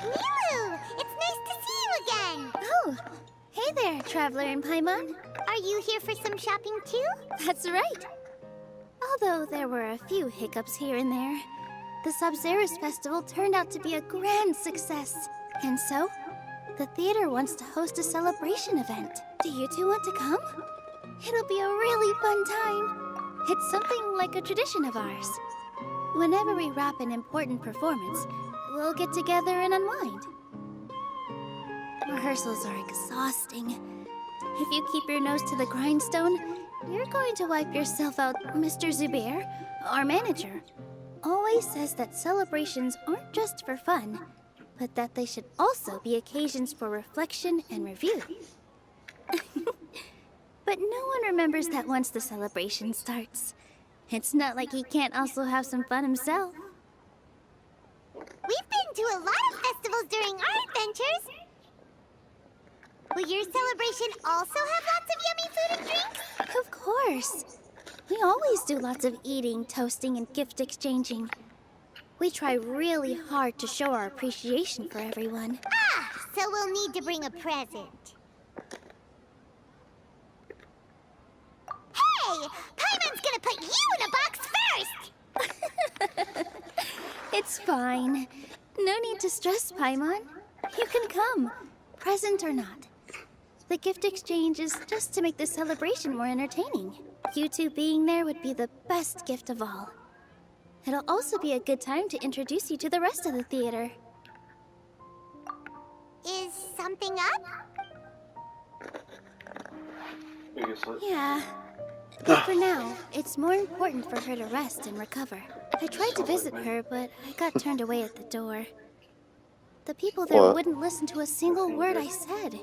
Milu! It's nice to see you again! Oh, hey there, Traveler and Paimon. Are you here for some shopping too? That's right. Although there were a few hiccups here and there, the Sub-Zerus Festival turned out to be a grand success. And so, the theater wants to host a celebration event. Do you two want to come? It'll be a really fun time. It's something like a tradition of ours. Whenever we wrap an important performance, we'll get together and unwind. Rehearsals are exhausting. If you keep your nose to the grindstone, you're going to wipe yourself out. Mr. Zubair, our manager, always says that celebrations aren't just for fun, but that they should also be occasions for reflection and review. But no one remembers that once the celebration starts. It's not like he can't also have some fun himself. We've been to a lot of festivals during our adventures. Will your celebration also have lots of yummy food and drinks? Of course. We always do lots of eating, toasting, and gift exchanging. We try really hard to show our appreciation for everyone. Ah, so we'll need to bring a present. Hey! Paimon's gonna put you in a box first! It's fine. No need to stress, Paimon. You can come, present or not. The gift exchange is just to make the celebration more entertaining. You two being there would be the best gift of all. It'll also be a good time to introduce you to the rest of the theater. Is something up? Yeah. But for now, it's more important for her to rest and recover. I tried to visit her, but I got turned away at the door. The people there wouldn't listen to a single word I said.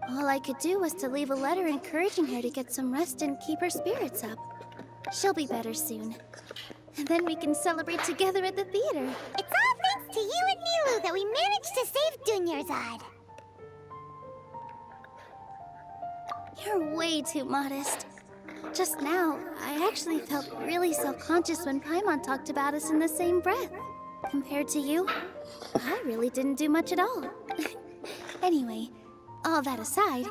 All I could do was to leave a letter encouraging her to get some rest and keep her spirits up. She'll be better soon. And then we can celebrate together at the theater. It's all thanks to you and Nilu that we managed to save Dunyarzad. You're way too modest. Just now, I actually felt really self-conscious when Paimon talked about us in the same breath. Compared to you, I really didn't do much at all. Anyway, all that aside,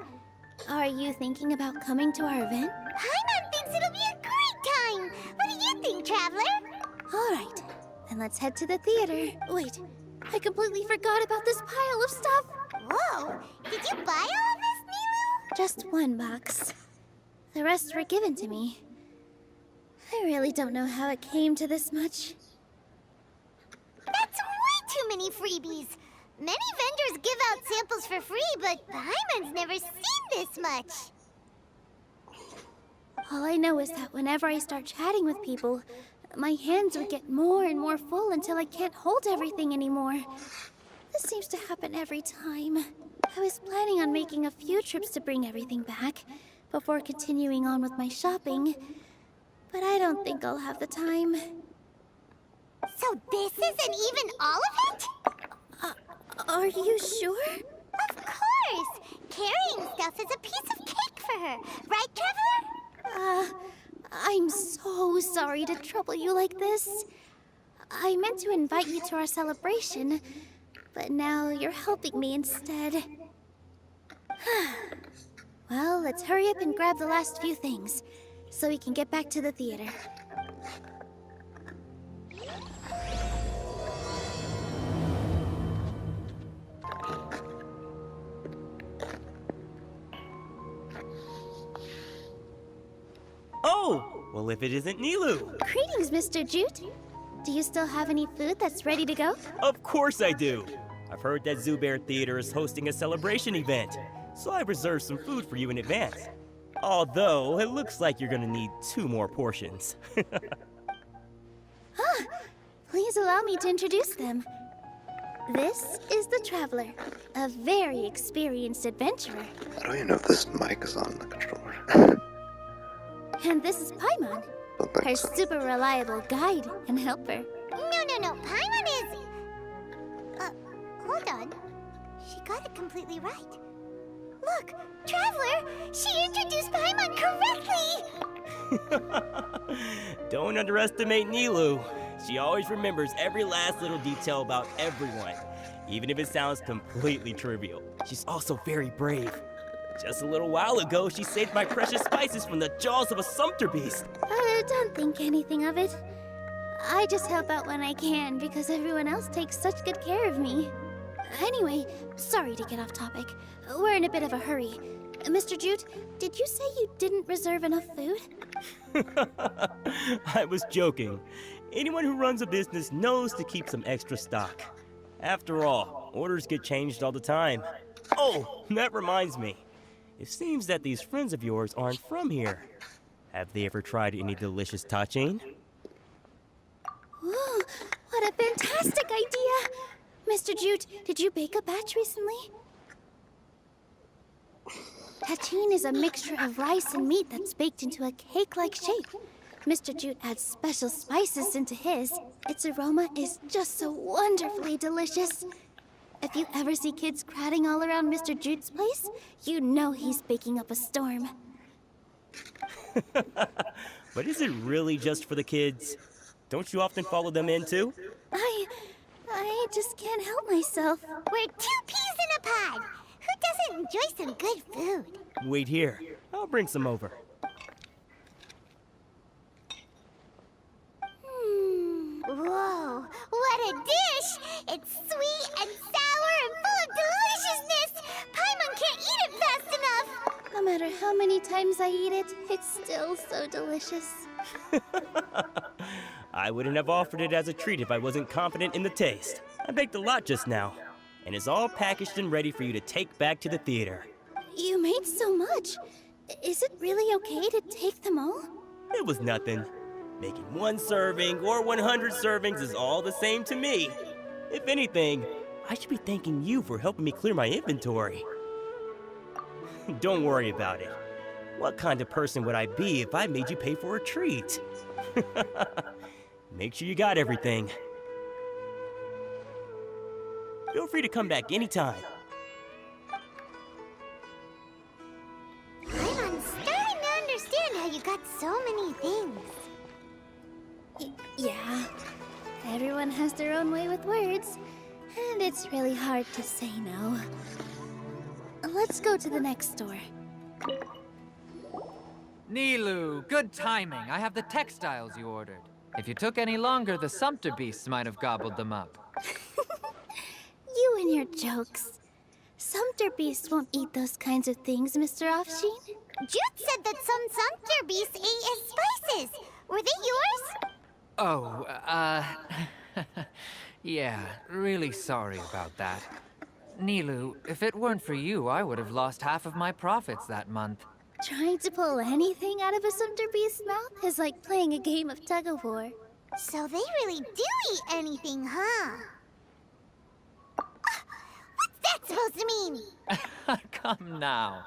are you thinking about coming to our event? Paimon thinks it'll be a great time! What do you think, Traveler? All right, then let's head to the theater. Wait, I completely forgot about this pile of stuff. Whoa! Did you buy all of this, Nilu? Just one box. The rest were given to me. I really don't know how it came to this much. That's way too many freebies! Many vendors give out samples for free, but Paimon's never seen this much. All I know is that whenever I start chatting with people, my hands would get more and more full until I can't hold everything anymore. This seems to happen every time. I was planning on making a few trips to bring everything back before continuing on with my shopping, but I don't think I'll have the time. So this isn't even all of it? Are you sure? Of course! Carrying stuff is a piece of cake for her, right, Traveler? I'm so sorry to trouble you like this. I meant to invite you to our celebration, but now you're helping me instead. Well, let's hurry up and grab the last few things, so we can get back to the theater. Oh! Well, if it isn't Nilu! Greetings, Mr. Jute. Do you still have any food that's ready to go? Of course I do! I've heard that Zubair Theater is hosting a celebration event, so I've reserved some food for you in advance. Although, it looks like you're gonna need 2 more portions. Please allow me to introduce them. This is the Traveler, a very experienced adventurer. I don't even know if this mic is on the controller. And this is Paimon, her super reliable guide and helper. No, Paimon is... hold on. She got it completely right. Look, Traveler! She introduced Paimon correctly! Don't underestimate Nilu. She always remembers every last little detail about everyone, even if it sounds completely trivial. She's also very brave. Just a little while ago, she saved my precious spices from the jaws of a sumpter beast. Don't think anything of it. I just help out when I can because everyone else takes such good care of me. Anyway, sorry to get off topic. We're in a bit of a hurry. Mr. Jute, did you say you didn't reserve enough food? I was joking. Anyone who runs a business knows to keep some extra stock. After all, orders get changed all the time. Oh, that reminds me. It seems that these friends of yours aren't from here. Have they ever tried any delicious tachin? Ooh, what a fantastic idea! Mr. Jute, did you bake a batch recently? Tachin is a mixture of rice and meat that's baked into a cake-like shape. Mr. Jute adds special spices into his. Its aroma is just so wonderfully delicious. If you ever see kids crowding all around Mr. Jute's place, you know he's baking up a storm. But is it really just for the kids? Don't you often follow them in too? I just can't help myself. We're 2 peas in a pod! Who doesn't enjoy some good food? Wait here. I'll bring some over. Whoa, what a dish! It's sweet and sour and full of deliciousness! Paimon can't eat it fast enough! No matter how many times I eat it, it's still so delicious. I wouldn't have offered it as a treat if I wasn't confident in the taste. I baked a lot just now, and it's all packaged and ready for you to take back to the theater. You made so much. Is it really okay to take them all? It was nothing. Making 1 serving or 100 servings is all the same to me. If anything, I should be thanking you for helping me clear my inventory. Don't worry about it. What kind of person would I be if I made you pay for a treat? Make sure you got everything. Feel free to come back anytime. I'm starting to understand how you got so many things. Yeah. Everyone has their own way with words, and it's really hard to say no. Let's go to the next store. Nilu, good timing. I have the textiles you ordered. If you took any longer, the sumpter beasts might have gobbled them up. You and your jokes. Sumpter beasts won't eat those kinds of things, Mr. Offsheen. Jute said that some sumpter beasts ate his spices. Were they yours? Oh, yeah, really sorry about that. Nilu, if it weren't for you, I would have lost half of my profits that month. Trying to pull anything out of a sumpter beast's mouth is like playing a game of tug-of-war. So they really do eat anything, huh? What's that supposed to mean? Come now.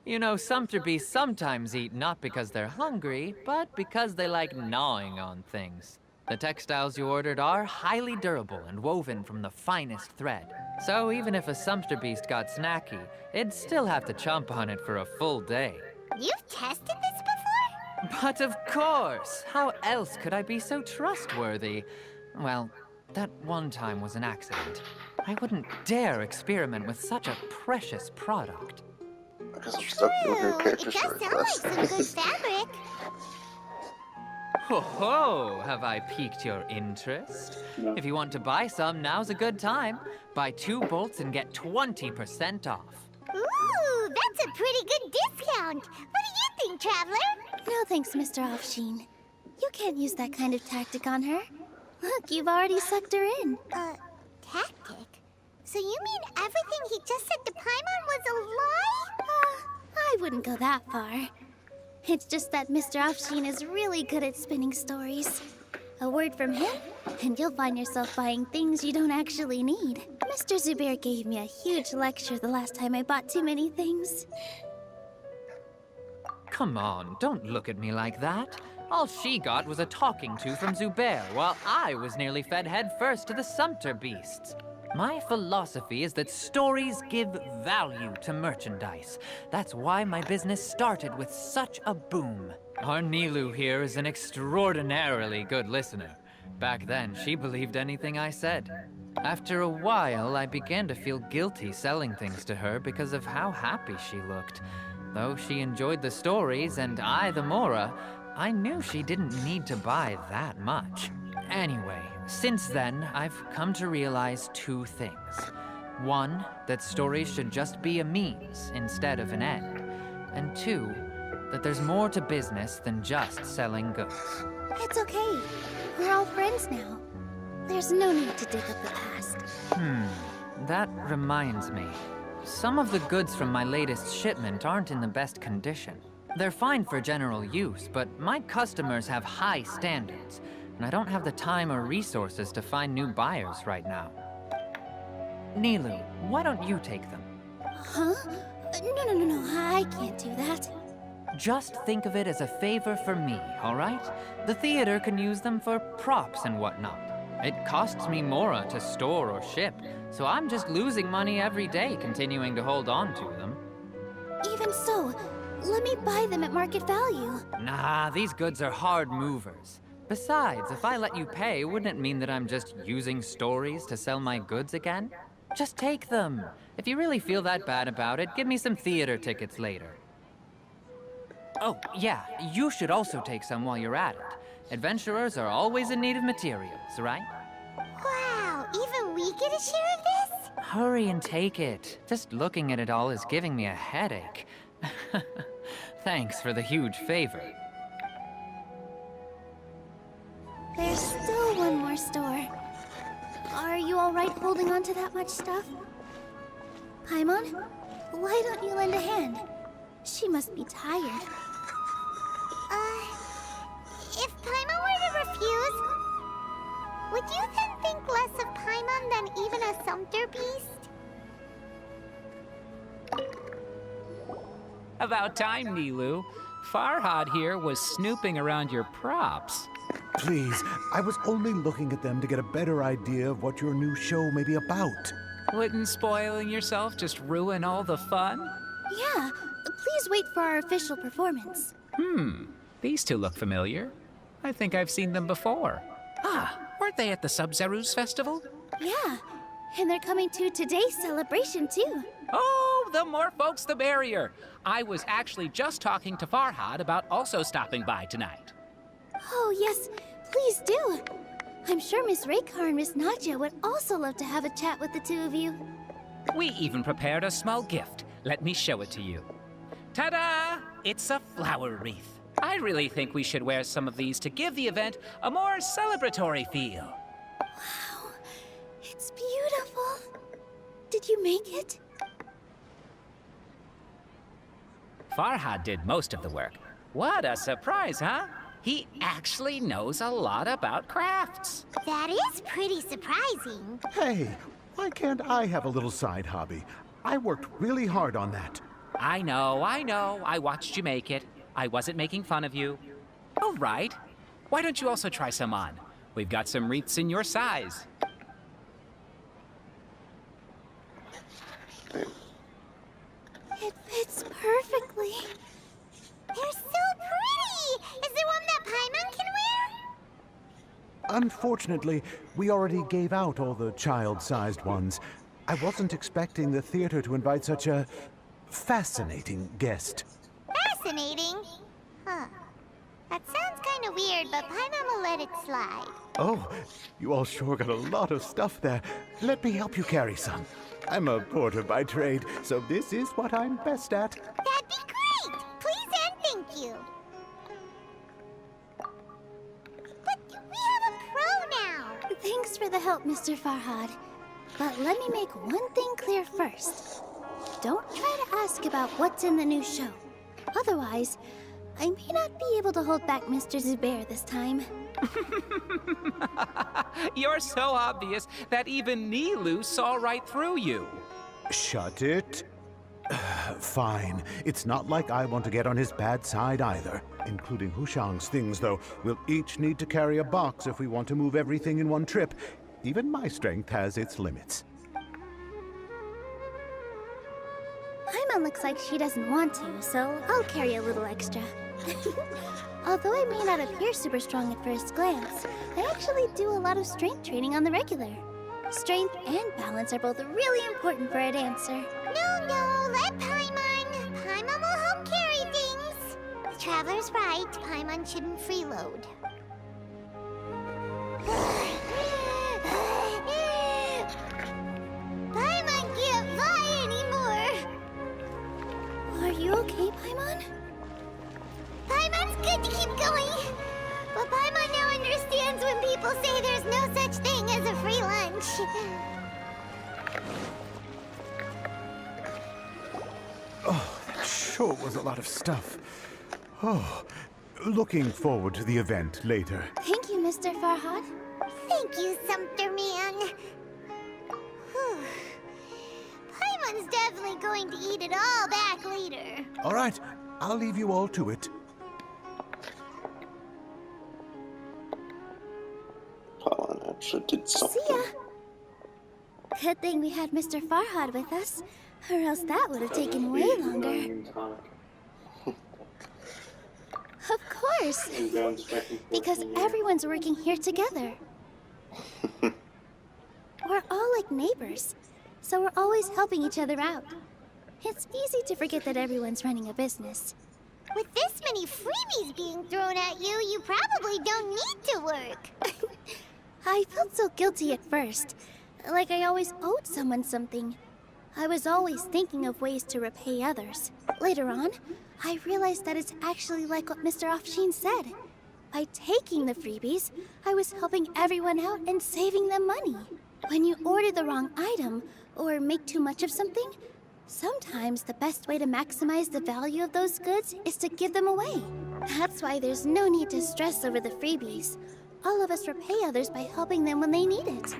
You know, sumpter beasts sometimes eat not because they're hungry, but because they like gnawing on things. The textiles you ordered are highly durable and woven from the finest thread. So even if a sumpter beast got snacky, it'd still have to chomp on it for a full day. You've tested this before? But of course! How else could I be so trustworthy? Well, that one time was an accident. I wouldn't dare experiment with such a precious product. Because I'm stuck doing her It character does story sound like quest. some good fabric. Ho ho! Have I piqued your interest? If you want to buy some, now's a good time. Buy 2 bolts and get 20% off. Ooh, that's a pretty good discount. What do you think, Traveler? No thanks, Mr. Offsheen. You can't use that kind of tactic on her. Look, you've already sucked her in. Tactic? So you mean everything he just said to Paimon was a lie? I wouldn't go that far. It's just that Mr. Offsheen is really good at spinning stories. A word from him, and you'll find yourself buying things you don't actually need. Mr. Zubair gave me a huge lecture the last time I bought too many things. Come on, don't look at me like that. All she got was a talking to from Zubair, while I was nearly fed head first to the sumpter beasts. My philosophy is that stories give value to merchandise. That's why my business started with such a boom. Our Nilu here is an extraordinarily good listener. Back then, she believed anything I said. After a while, I began to feel guilty selling things to her because of how happy she looked. Though she enjoyed the stories and I the Mora, I knew she didn't need to buy that much. Anyway, since then, I've come to realize two things. One, that stories should just be a means instead of an end. And two, that there's more to business than just selling goods. It's okay. We're all friends now. There's no need to dig up the past. That reminds me. Some of the goods from my latest shipment aren't in the best condition. They're fine for general use, but my customers have high standards, and I don't have the time or resources to find new buyers right now. Nilu, why don't you take them? Huh? No, I can't do that. Just think of it as a favor for me, all right? The theater can use them for props and whatnot. It costs me Mora to store or ship, so I'm just losing money every day continuing to hold on to them. Even so, let me buy them at market value. Nah, these goods are hard movers. Besides, if I let you pay, wouldn't it mean that I'm just using stories to sell my goods again? Just take them. If you really feel that bad about it, give me some theater tickets later. Oh, yeah, you should also take some while you're at it. Adventurers are always in need of materials, right? Wow, even we get a share of this? Hurry and take it. Just looking at it all is giving me a headache. Thanks for the huge favor. There's still one more store. Are you all right holding on to that much stuff? Paimon, why don't you lend a hand? She must be tired. If Paimon were to refuse, would you then think less of Paimon than even a sumpter beast? About time, Nilu. Farhad here was snooping around your props. Please, I was only looking at them to get a better idea of what your new show may be about. Wouldn't spoiling yourself just ruin all the fun? Yeah, please wait for our official performance. These two look familiar. I think I've seen them before. Ah, weren't they at the Sub-Zerus Festival? Yeah, and they're coming to today's celebration too. Oh, the more folks the merrier. I was actually just talking to Farhad about also stopping by tonight. Oh yes, please do. I'm sure Miss Raykar and Miss Nadja would also love to have a chat with the two of you. We even prepared a small gift. Let me show it to you. Ta-da! It's a flower wreath. I really think we should wear some of these to give the event a more celebratory feel. Wow, it's beautiful. Did you make it? Farhad did most of the work. What a surprise, huh? He actually knows a lot about crafts. That is pretty surprising. Hey, why can't I have a little side hobby? I worked really hard on that. I know. I watched you make it. I wasn't making fun of you. All right. Why don't you also try some on? We've got some wreaths in your size. It fits perfectly. They're so pretty! Is there one that Paimon can wear? Unfortunately, we already gave out all the child-sized ones. I wasn't expecting the theater to invite such a fascinating guest. Fascinating. Huh. That sounds kind of weird, but Paimon will let it slide. Oh, you all sure got a lot of stuff there. Let me help you carry some. I'm a porter by trade, so this is what I'm best at. That'd be great! Please and thank you. But we have a pro now. Thanks for the help, Mr. Farhad. But let me make one thing clear first. Don't try to ask about what's in the new show. Otherwise, I may not be able to hold back Mr. Zubair this time. You're so obvious that even Nilu saw right through you. Shut it. Fine. It's not like I want to get on his bad side either. Including Hushang's things, though. We'll each need to carry a box if we want to move everything in one trip. Even my strength has its limits. Paimon looks like she doesn't want to, so I'll carry a little extra. Although I may not appear super strong at first glance, I actually do a lot of strength training on the regular. Strength and balance are both really important for a dancer. No, let Paimon. Paimon will help carry things. The Traveler's right. Paimon shouldn't freeload. Paimon can't fly anymore. Are you okay, Paimon? Paimon's good to keep going. But Paimon now understands when people say there's no such thing as a free lunch. Oh, that sure was a lot of stuff. Oh, looking forward to the event later. Thank you, Mr. Farhad. Thank you, Sumpter Man. Whew. Paimon's definitely going to eat it all back later. All right, I'll leave you all to it. Paimon actually did See something. ya. Good thing we had Mr. Farhad with us, or else that would have taken way longer. Of course, because everyone's working here together. We're all like neighbors, so we're always helping each other out. It's easy to forget that everyone's running a business. With this many freebies being thrown at you, you probably don't need to work. I felt so guilty at first, like I always owed someone something. I was always thinking of ways to repay others. Later on, I realized that it's actually like what Mr. Afshin said. By taking the freebies, I was helping everyone out and saving them money. When you order the wrong item, or make too much of something, sometimes the best way to maximize the value of those goods is to give them away. That's why there's no need to stress over the freebies. All of us repay others by helping them when they need it.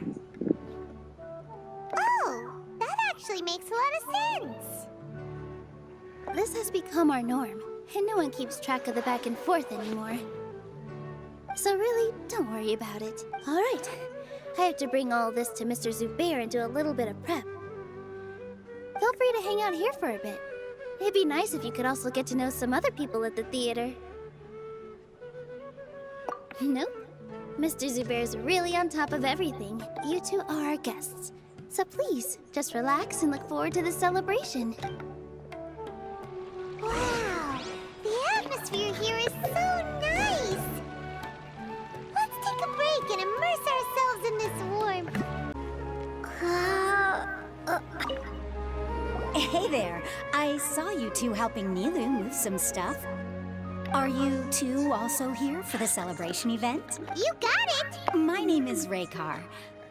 Oh, that actually makes a lot of sense. This has become our norm, and no one keeps track of the back and forth anymore. So really, don't worry about it. All right, I have to bring all this to Mr. Zubair and do a little bit of prep. Feel free to hang out here for a bit. It'd be nice if you could also get to know some other people at the theater. Nope. Mr. Zubair's really on top of everything. You two are our guests. So please, just relax and look forward to the celebration. Wow, the atmosphere here is so nice. Let's take a break and immerse ourselves in this warmth. Hey there. I saw you two helping Nilu move some stuff. Are you two also here for the celebration event? You got it! My name is Raykar.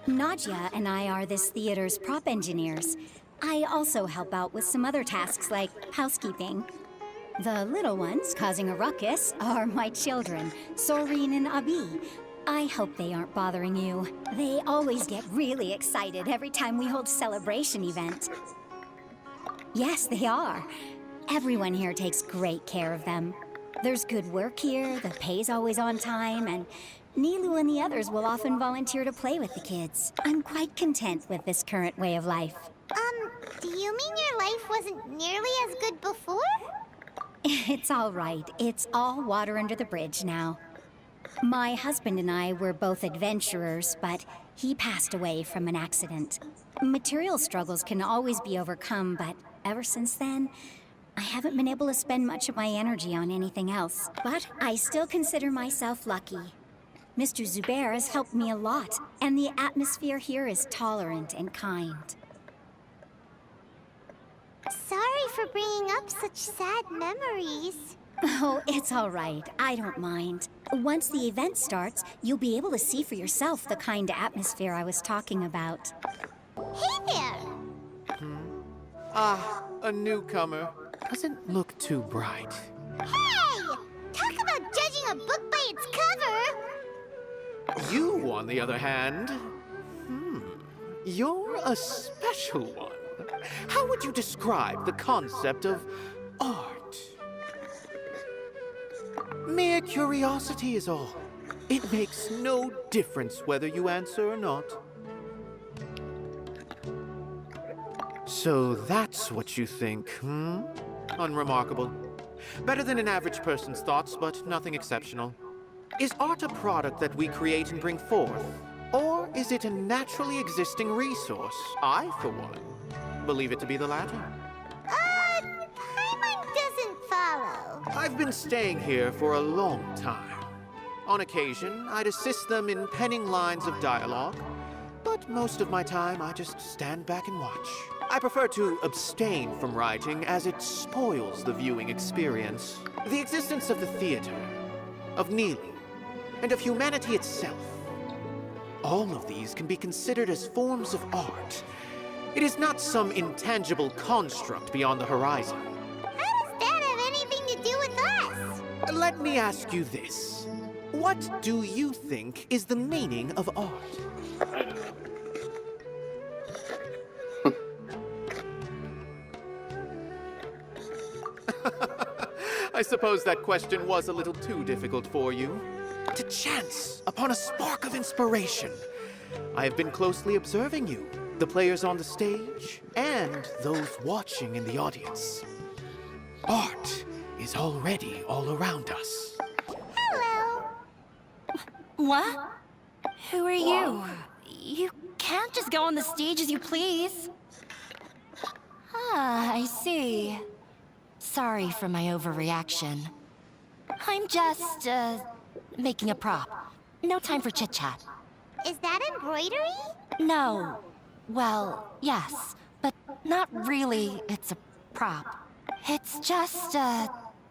Nadia and I are this theater's prop engineers. I also help out with some other tasks like housekeeping. The little ones causing a ruckus are my children, Soreen and Abi. I hope they aren't bothering you. They always get really excited every time we hold a celebration event. Yes, they are. Everyone here takes great care of them. There's good work here, the pay's always on time, and Nilu and the others will often volunteer to play with the kids. I'm quite content with this current way of life. Do you mean your life wasn't nearly as good before? It's all right. It's all water under the bridge now. My husband and I were both adventurers, but he passed away from an accident. Material struggles can always be overcome, but ever since then, I haven't been able to spend much of my energy on anything else. But I still consider myself lucky. Mr. Zubair has helped me a lot, and the atmosphere here is tolerant and kind. Sorry for bringing up such sad memories. Oh, it's all right. I don't mind. Once the event starts, you'll be able to see for yourself the kind of atmosphere I was talking about. Hey there! Ah, a newcomer. Doesn't look too bright. Hey! Talk about judging a book by its cover! You, on the other hand, you're a special one. How would you describe the concept of art? Mere curiosity is all. It makes no difference whether you answer or not. So that's what you think, hmm? Unremarkable. Better than an average person's thoughts, but nothing exceptional. Is art a product that we create and bring forth? Or is it a naturally existing resource? I, for one, believe it to be the latter. Paimon doesn't follow. I've been staying here for a long time. On occasion, I'd assist them in penning lines of dialogue, but most of my time I just stand back and watch. I prefer to abstain from writing as it spoils the viewing experience. The existence of the theater, of kneeling, and of humanity itself. All of these can be considered as forms of art. It is not some intangible construct beyond the horizon. How does that have anything to do with us? Let me ask you this. What do you think is the meaning of art? I don't know. I suppose that question was a little too difficult for you. To chance upon a spark of inspiration. I have been closely observing you, the players on the stage, and those watching in the audience. Art is already all around us. Hello. What? Who are you? You can't just go on the stage as you please. Ah, I see. Sorry for my overreaction. I'm just, making a prop. No time for chit-chat. Is that embroidery? No. Well, yes, but not really. It's a prop. It's just,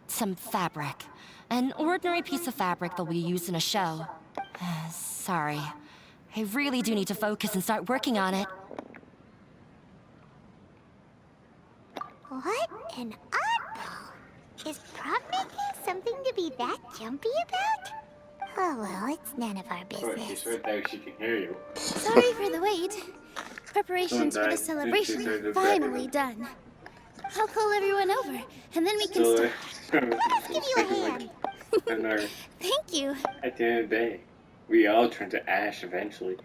some fabric. An ordinary piece of fabric that we use in a show. Sorry. I really do need to focus and start working on it. What an oddball. Is prop making something to be that jumpy about? Oh well, it's none of our Oh, business. she's right there. She can hear you. Sorry for the wait. Preparations for the celebration are finally done. I'll call everyone over, and then we can Still start. there. Let's give you a hand. And Thank you. at the end of the day, we all turn to ash eventually.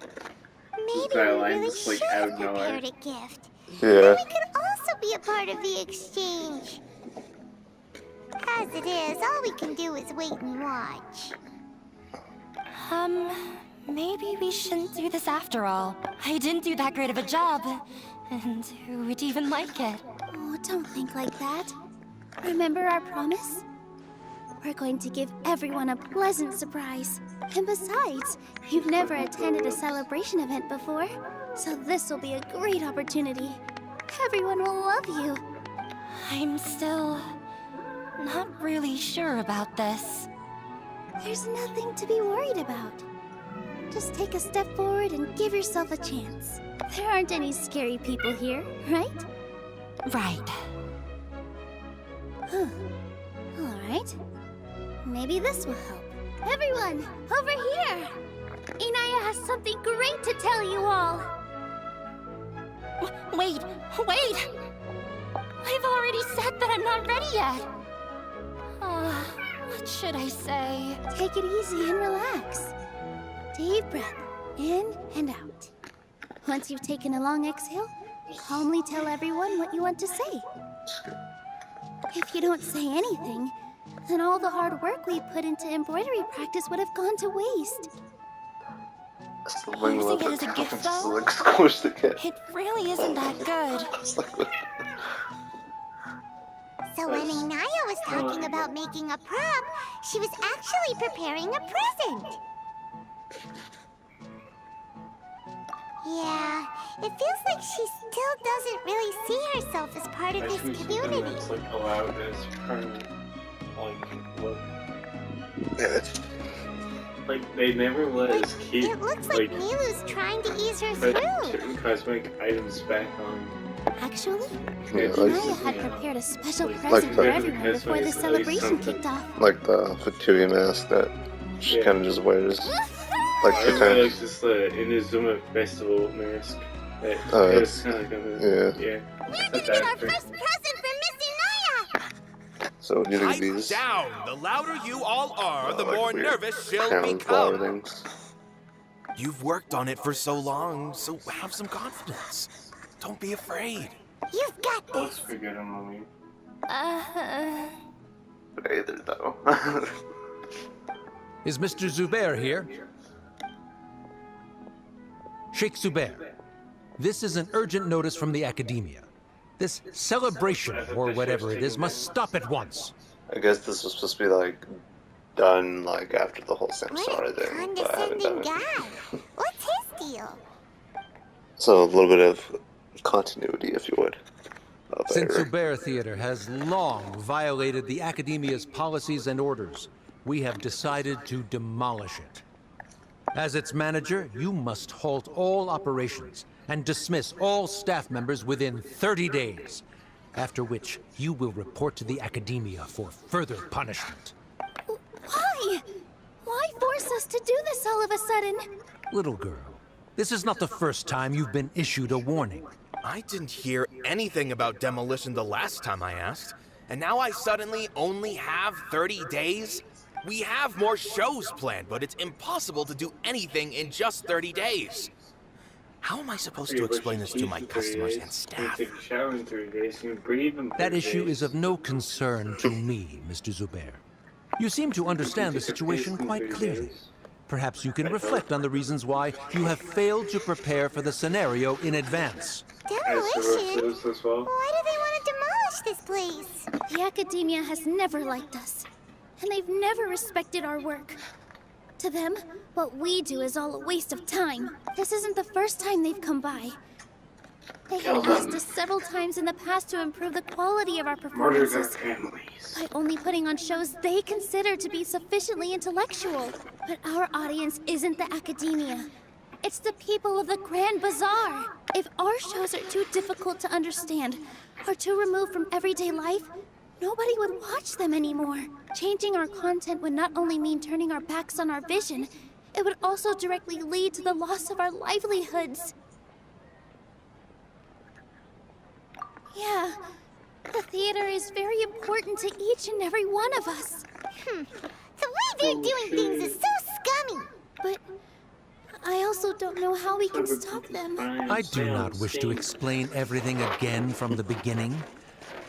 Maybe That we line really just, like, should out have of nowhere. prepared a gift. Yeah. We could also be a part of the exchange. As it is, all we can do is wait and watch. Maybe we shouldn't do this after all. I didn't do that great of a job. And who would even like it? Oh, don't think like that. Remember our promise? We're going to give everyone a pleasant surprise. And besides, you've never attended a celebration event before, so this will be a great opportunity. Everyone will love you. I'm still not really sure about this. There's nothing to be worried about. Just take a step forward and give yourself a chance. There aren't any scary people here, right? Right. All right. Maybe this will help. Everyone, over here! Inaya has something great to tell you all. Wait! I've already said that I'm not ready yet. What should I say? Take it easy and relax. Deep breath, in and out. Once you've taken a long exhale, calmly tell everyone what you want to say. If you don't say anything, then all the hard work we put into embroidery practice would have gone to waste. Using it as a gift, though? It really isn't that good. So when Inaya was talking about making a prop, she was actually preparing a present. Yeah, it feels like she still doesn't really see herself as part of this community. It's like allowed as permanent, like look. Yeah. Like they never let us keep. It looks like Milu's trying to ease her put through. certain cosmetic items back on. Actually, Yeah, Inaya like, had prepared a special Like present for the- everyone before the celebration kicked off. like the Fatui mask that she Yeah. kind of just wears. Like I the really time. like this Inazuma festival mask. That Oh, it's it's- kind of like yeah. yeah. We're Not gonna get that our big. first present from Miss Inaya! So you think Pipe these down! The louder you all are, the like more weird nervous she'll crown flower become. things? You've worked on it for so long, so have some confidence. Don't be afraid. You've got Let's this. forget him, mommy. But either though. Is Mr. Zubair here? Sheikh Zubair, this is an urgent notice from the Academia. This celebration, or whatever it is, must stop at once. I guess this was supposed to be like done like after the whole What Samsara a thing, but I haven't done condescending it. guy. What's his deal? So a little bit of continuity, if you would. Since Zubair Theater has long violated the Academia's policies and orders, we have decided to demolish it. As its manager, you must halt all operations and dismiss all staff members within 30 days, after which you will report to the Academia for further punishment. Why? Why force us to do this all of a sudden? Little girl, this is not the first time you've been issued a warning. I didn't hear anything about demolition the last time I asked, and now I suddenly only have 30 days? We have more shows planned, but it's impossible to do anything in just 30 days. How am I supposed to explain this to my customers and staff? You take a shower in 3 days, you breathe in 30 That issue days. is of no concern to me, Mr. Zubair. You seem to understand the situation quite clearly. Perhaps you can reflect on the reasons why you have failed to prepare for the scenario in advance. Demolition? As well. Why do they want to demolish this place? The Academia has never liked us, and they've never respected our work. To them, what we do is all a waste of time. This isn't the first time they've come by. They have asked us several times in the past to improve the quality of our Murder their performances families. by only putting on shows they consider to be sufficiently intellectual. But our audience isn't the Academia. It's the people of the Grand Bazaar. If our shows are too difficult to understand or too removed from everyday life, nobody would watch them anymore. Changing our content would not only mean turning our backs on our vision, it would also directly lead to the loss of our livelihoods. Yeah, the theater is very important to each and every one of us. The way they're doing things is so scummy. But I also don't know how we can stop them. I do not wish to explain everything again from the beginning.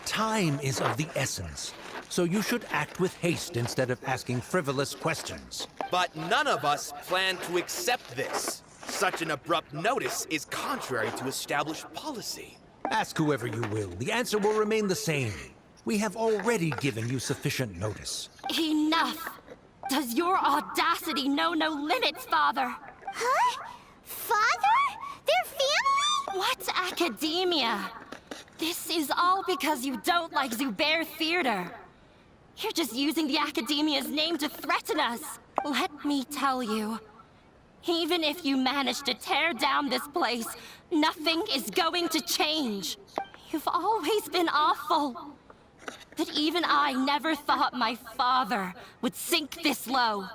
Time is of the essence, so you should act with haste instead of asking frivolous questions. But none of us plan to accept this. Such an abrupt notice is contrary to established policy. Ask whoever you will, the answer will remain the same. We have already given you sufficient notice. Enough! Does your audacity know no limits, Father? Huh? Father? Their family? What academia? This is all because you don't like Zubair Theater. You're just using the Academia's name to threaten us. Let me tell you, even if you manage to tear down this place, nothing is going to change. You've always been awful. But even I never thought my father would sink this low.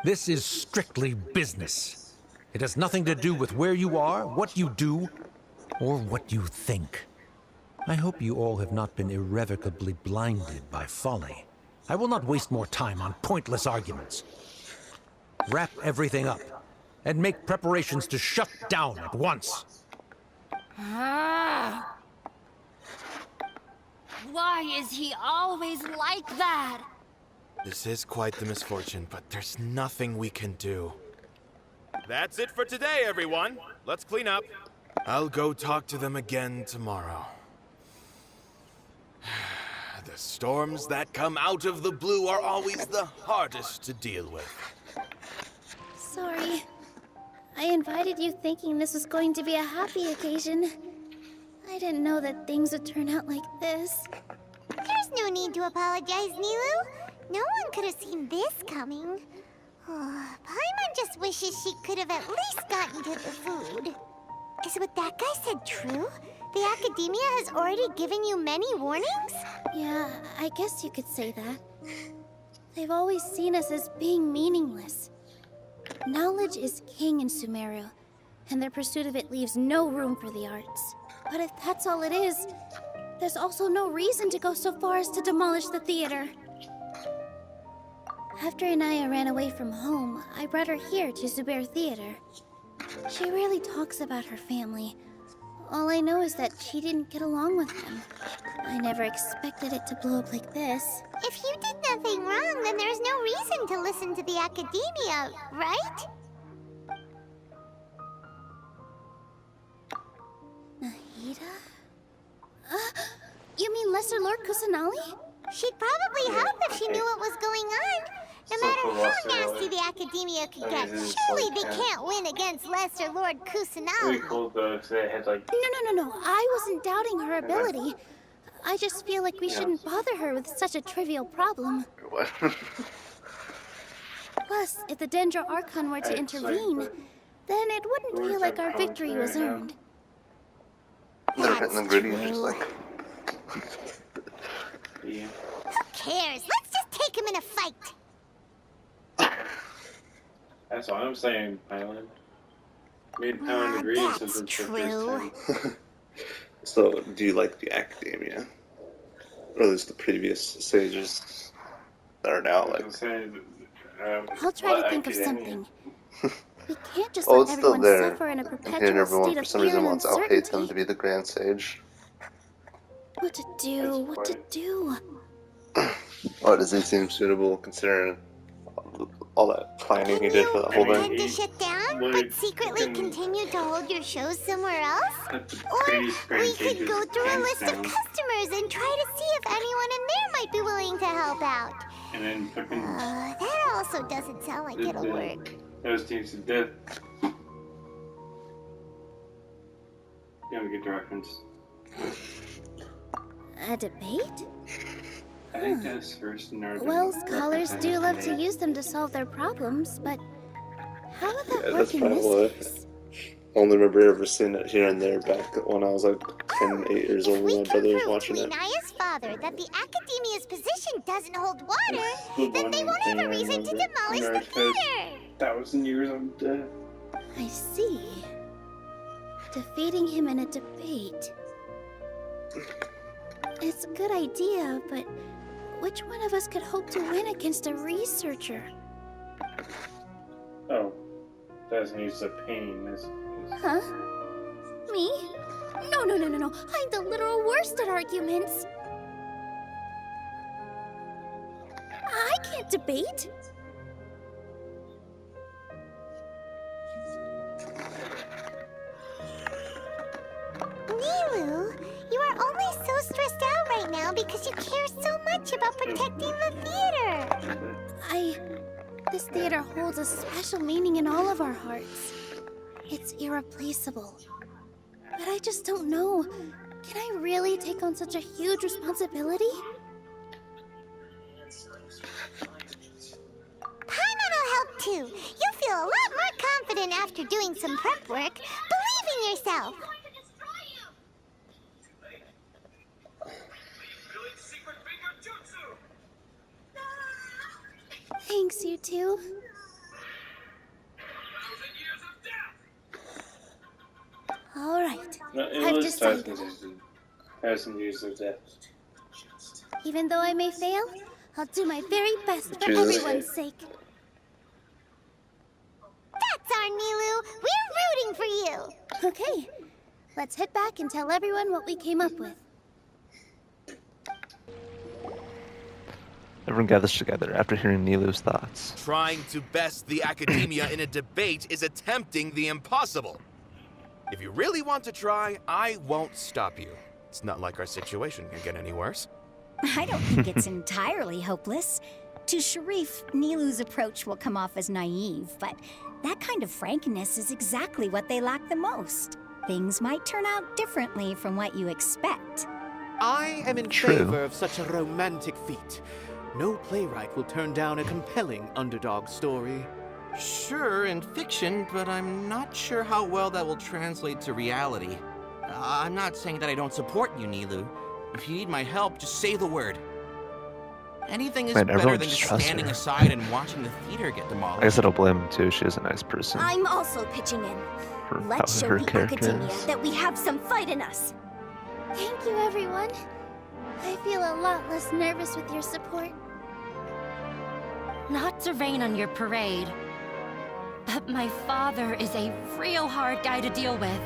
This is strictly business. It has nothing to do with where you are, what you do, or what you think. I hope you all have not been irrevocably blinded by folly. I will not waste more time on pointless arguments. Wrap everything up, and make preparations to shut down at once. Why is he always like that? This is quite the misfortune, but there's nothing we can do. That's it for today, everyone. Let's clean up. I'll go talk to them again tomorrow. The storms that come out of the blue are always the hardest to deal with. Sorry. I invited you thinking this was going to be a happy occasion. I didn't know that things would turn out like this. There's no need to apologize, Nilu. No one could have seen this coming. Oh, Paimon just wishes she could have at least gotten to the food. Is what that guy said true? The Academia has already given you many warnings? Yeah, I guess you could say that. They've always seen us as being meaningless. Knowledge is king in Sumeru, and their pursuit of it leaves no room for the arts. But if that's all it is, there's also no reason to go so far as to demolish the theater. After Anaya ran away from home, I brought her here to Zubair Theater. She rarely talks about her family, All I know is that she didn't get along with him. I never expected it to blow up like this. If you did nothing wrong, then there's no reason to listen to the academia, right? Nahida? You mean Lesser Lord Kusanali? She'd probably help if she knew what was going on. No So matter for how Lesser nasty Lord, the academia could I get, mean, it's surely like, they can't win against Lesser Lord Kusanali. Really cool though, because they had like. No. I wasn't doubting her ability. I just feel like we shouldn't bother her with such a trivial problem. What? Plus, if the Dendro Archon were to intervene, then it wouldn't feel like our victory was earned. They're hitting the gritty and just like. Yeah. Who cares? Let's just take him in a fight. That's all I'm saying, Island. Made pound agreements that's with the true. So, do you like the academia? Or at least the previous sages that are now like. I'm saying, I'll try to what think of academia? something. We can't just Oh, let it's still everyone there. suffer in a And perpetual everyone, state for of some fear reason, and wants to out-hate them uncertainty. to be the Grand Sage. What to do? What to do? Well, does he seem suitable considering all that planning he did for the whole Pretend thing? to shut down, but secretly continue to hold your shows somewhere else? Or we could go through a list of customers and try to see if anyone in there might be willing to help out. And then fucking That also doesn't sound like it'll work. those teams to death. You don't get the reference. A debate? I think that's first nerd. Well, scholars do love to use them to solve their problems, but how would that Yeah, work that's in probably this what case? I only remember ever seeing it here and there back when I was like 10, 8 years old We when my can brother was prove watching to it. Inaya's father that the academia's position doesn't hold water, The then one they won't have thing a I reason to remember. demolish the Nerd Fest. theater. 1,000 years of death. I see. Defeating him in a debate. It's a good idea, but which one of us could hope to win against a researcher? Oh, that's news of pain. Huh? Me? No. I'm the literal worst at arguments. I can't debate. Nilu, you are only so stressed out right now because you care so much about protecting the theater. This theater holds a special meaning in all of our hearts. It's irreplaceable. But I just don't know. Can I really take on such a huge responsibility? Paimon will help too. You'll feel a lot more confident after doing some prep work. Believe in yourself. Thanks, you two. All right. I've decided. 1,000 years of death. Even though I may fail, I'll do my very best for Jesus. everyone's sake. That's our Nilu. We're rooting for you. Okay. Let's head back and tell everyone what we came up with. Everyone gathers together after hearing Nilu's thoughts. Trying to best the academia in a debate is attempting the impossible. If you really want to try, I won't stop you. It's not like our situation can get any worse. I don't think it's entirely hopeless. To Sharif, Nilu's approach will come off as naive, but that kind of frankness is exactly what they lack the most. Things might turn out differently from what you expect. I am in True. favor of such a romantic feat. No playwright will turn down a compelling underdog story. Sure, in fiction, but I'm not sure how well that will translate to reality. I'm not saying that I don't support you, Nilu. If you need my help, just say the word. Anything is Man, better everyone than just just trusts standing her. aside and watching the theater get demolished. I guess I don't blame him too. She is a nice person. I'm also pitching in. For Let's how show her the character academia is. that we have some fight in us. Thank you, everyone. I feel a lot less nervous with your support. Not to rain on your parade, but my father is a real hard guy to deal with.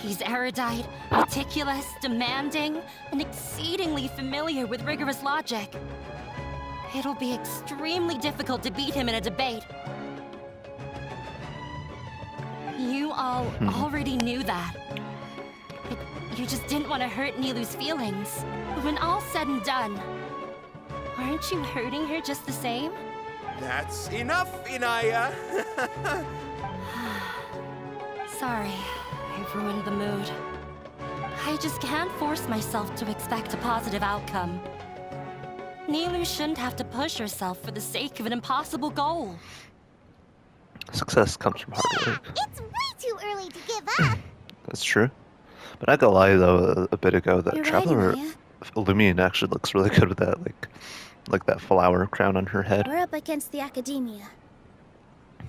He's erudite, meticulous, demanding, and exceedingly familiar with rigorous logic. It'll be extremely difficult to beat him in a debate. You all already knew that. But you just didn't want to hurt Nilu's feelings. But when all's said and done, aren't you hurting her just the same? That's enough, Inaya. Sorry, I ruined the mood. I just can't force myself to expect a positive outcome. Nilu shouldn't have to push herself for the sake of an impossible goal. Success comes from hard work. It's way too early to give up. That's true. But I got to lie though a bit ago that You're right, Traveler Inaya. Lumion actually looks really good with that like that flower crown on her head. We're up against the Academia.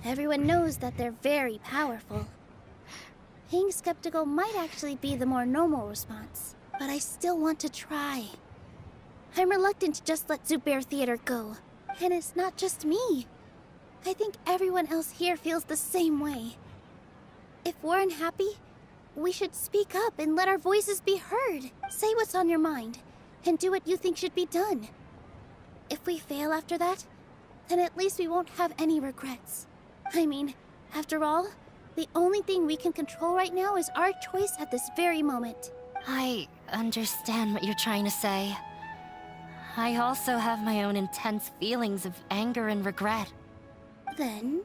Everyone knows that they're very powerful. Being skeptical might actually be the more normal response, but I still want to try. I'm reluctant to just let Zubair Theater go. And it's not just me. I think everyone else here feels the same way. If we're unhappy, we should speak up and let our voices be heard. Say what's on your mind, and do what you think should be done. If we fail after that, then at least we won't have any regrets. I mean, after all, the only thing we can control right now is our choice at this very moment. I understand what you're trying to say. I also have my own intense feelings of anger and regret. Then,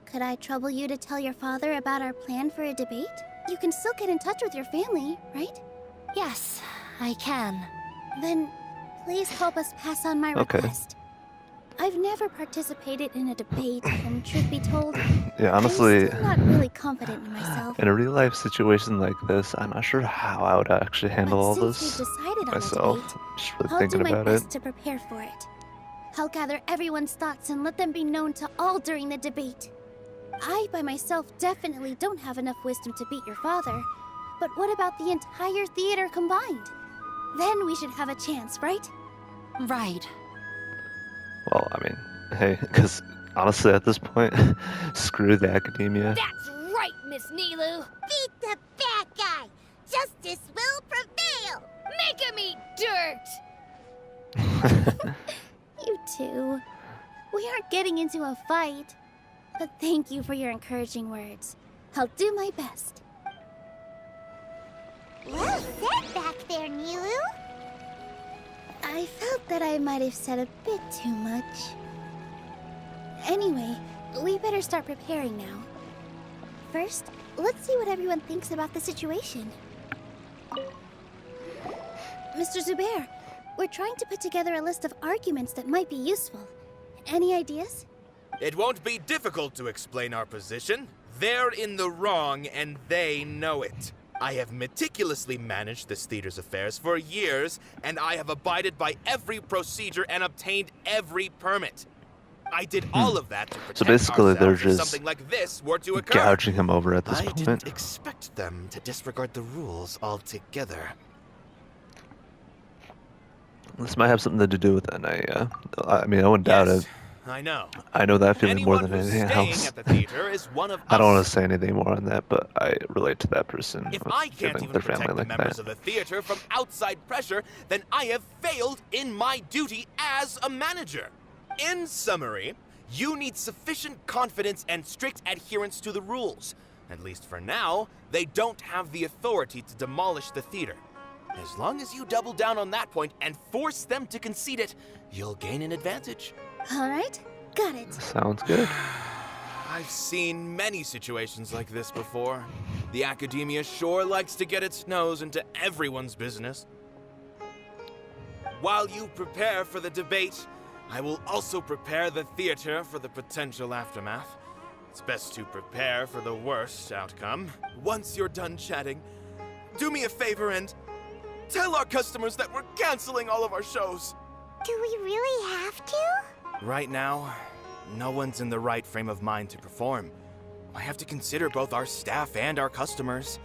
could I trouble you to tell your father about our plan for a debate? You can still get in touch with your family, right? Yes, I can. Then, please help us pass on my Okay. request. I've never participated in a debate, and truth be told, Yeah, honestly, I'm still not really confident in myself. in a real life situation like this, I'm not sure how I would actually handle all But since this we've decided on myself. a debate, Just really I'll do thinking my about best it. to prepare for it. I'll gather everyone's thoughts and let them be known to all during the debate. I, by myself, definitely don't have enough wisdom to beat your father. But what about the entire theater combined? Then we should have a chance, right? Right. Well, I mean, hey, because honestly, at this point, screw the academia. That's right, Miss Nilu. Beat the bad guy. Justice will prevail. Make him eat dirt. You two. We aren't getting into a fight. But thank you for your encouraging words. I'll do my best. Well said back there, Nilu. I felt that I might have said a bit too much. Anyway, we better start preparing now. First, let's see what everyone thinks about the situation. Mr. Zubair, we're trying to put together a list of arguments that might be useful. Any ideas? It won't be difficult to explain our position. They're in the wrong, and they know it. I have meticulously managed this theater's affairs for years, and I have abided by every procedure and obtained every permit. I did all of that to protect So basically, they're ourselves if just something like this were to occur. gouging him over at this I point. didn't expect them to disregard the rules altogether. This might have something to do with Anaya. I mean, I wouldn't doubt Yes, it. I know. I know that feeling more Anyone than who's anything staying else. at the theater is one of I don't us. want to say anything more on that, but I relate to that person. If with I can't feeling even their protect family the like members that. of the theater from outside pressure, then I have failed in my duty as a manager. In summary, you need sufficient confidence and strict adherence to the rules. At least for now, they don't have the authority to demolish the theater. As long as you double down on that point and force them to concede it, you'll gain an advantage. All right, got it. Sounds good. I've seen many situations like this before. The academia sure likes to get its nose into everyone's business. While you prepare for the debate, I will also prepare the theater for the potential aftermath. It's best to prepare for the worst outcome. Once you're done chatting, do me a favor and tell our customers that we're canceling all of our shows. Do we really have to? Right now, no one's in the right frame of mind to perform. I have to consider both our staff and our customers.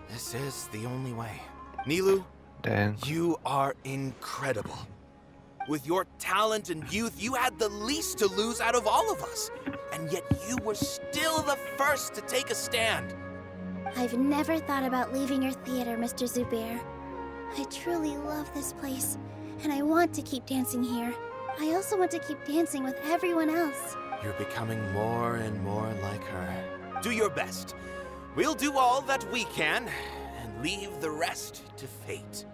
This is the only way. Nilu, Dang. you are incredible. With your talent and youth, you had the least to lose out of all of us. And yet you were still the first to take a stand. I've never thought about leaving your theater, Mr. Zubair. I truly love this place, and I want to keep dancing here. I also want to keep dancing with everyone else. You're becoming more and more like her. Do your best. We'll do all that we can, and leave the rest to fate.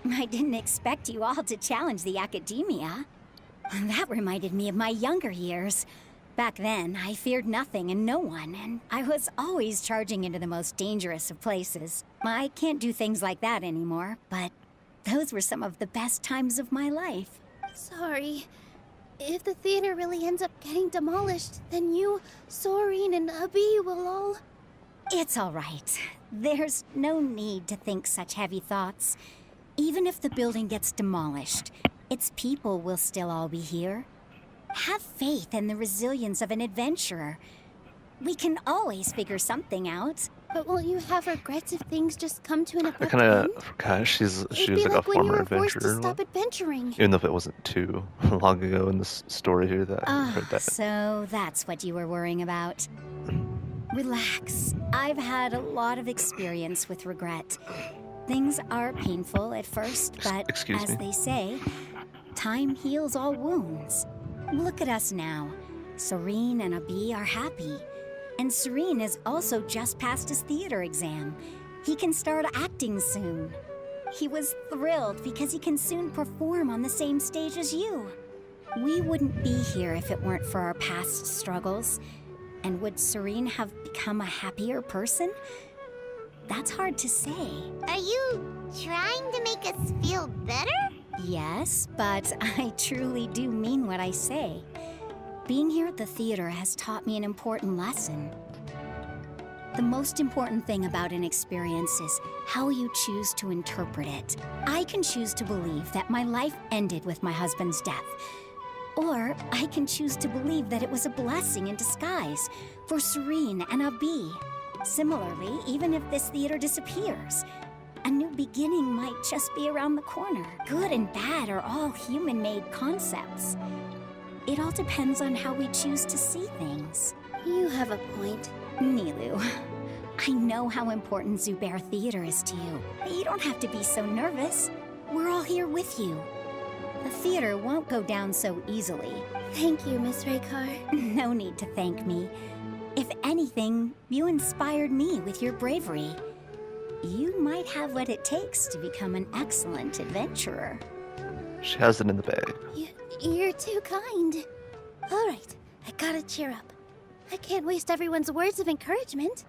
I didn't expect you all to challenge the academia. That reminded me of my younger years. Back then, I feared nothing and no one, and I was always charging into the most dangerous of places. I can't do things like that anymore, but those were some of the best times of my life. Sorry. If the theater really ends up getting demolished, then you, Soren, and Abi will all... It's all right. There's no need to think such heavy thoughts. Even if the building gets demolished, its people will still all be here. Have faith in the resilience of an adventurer. We can always figure something out. But won't you have regrets if things just come to an I abrupt kind end? of forgot she was It'd like be a like when you former were forced to adventurer. stop adventuring. Even though it wasn't too long ago in this story here that I heard that. So that's what you were worrying about. Relax. I've had a lot of experience with regret. Things are painful at first, but Excuse as me. they say, time heals all wounds. Look at us now. Serene and Abi are happy. And Serene has also just passed his theater exam. He can start acting soon. He was thrilled because he can soon perform on the same stage as you. We wouldn't be here if it weren't for our past struggles. And would Serene have become a happier person? That's hard to say. Are you trying to make us feel better? Yes, but I truly do mean what I say. Being here at the theater has taught me an important lesson. The most important thing about an experience is how you choose to interpret it. I can choose to believe that my life ended with my husband's death. Or I can choose to believe that it was a blessing in disguise for Serene and Abi. Similarly, even if this theater disappears, a new beginning might just be around the corner. Good and bad are all human-made concepts. It all depends on how we choose to see things. You have a point. Nilu, I know how important Zubair Theater is to you. You don't have to be so nervous. We're all here with you. The theater won't go down so easily. Thank you, Miss Raykar. No need to thank me. If anything, you inspired me with your bravery. You might have what it takes to become an excellent adventurer. She has it in the bag. You're too kind. All right, I gotta cheer up. I can't waste everyone's words of encouragement.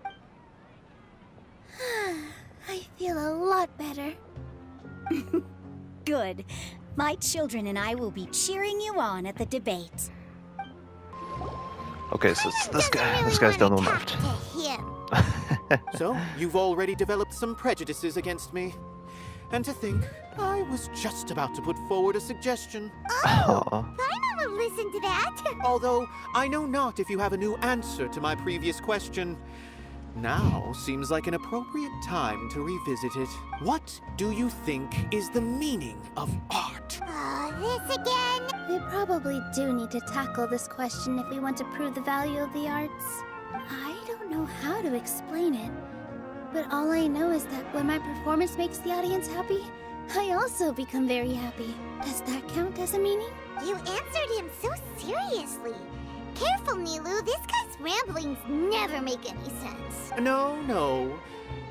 I feel a lot better. Good. My children and I will be cheering you on at the debate. Okay, so it's this guy. This guy's the only one left. So, you've already developed some prejudices against me. And to think, I was just about to put forward a suggestion. Paimon will listen to that. Although, I know not if you have a new answer to my previous question. Now seems like an appropriate time to revisit it. What do you think is the meaning of art? This again? We probably do need to tackle this question if we want to prove the value of the arts. I don't know how to explain it, but all I know is that when my performance makes the audience happy, I also become very happy. Does that count as a meaning? You answered him so seriously. Careful, Nilu. This guy's ramblings never make any sense. No.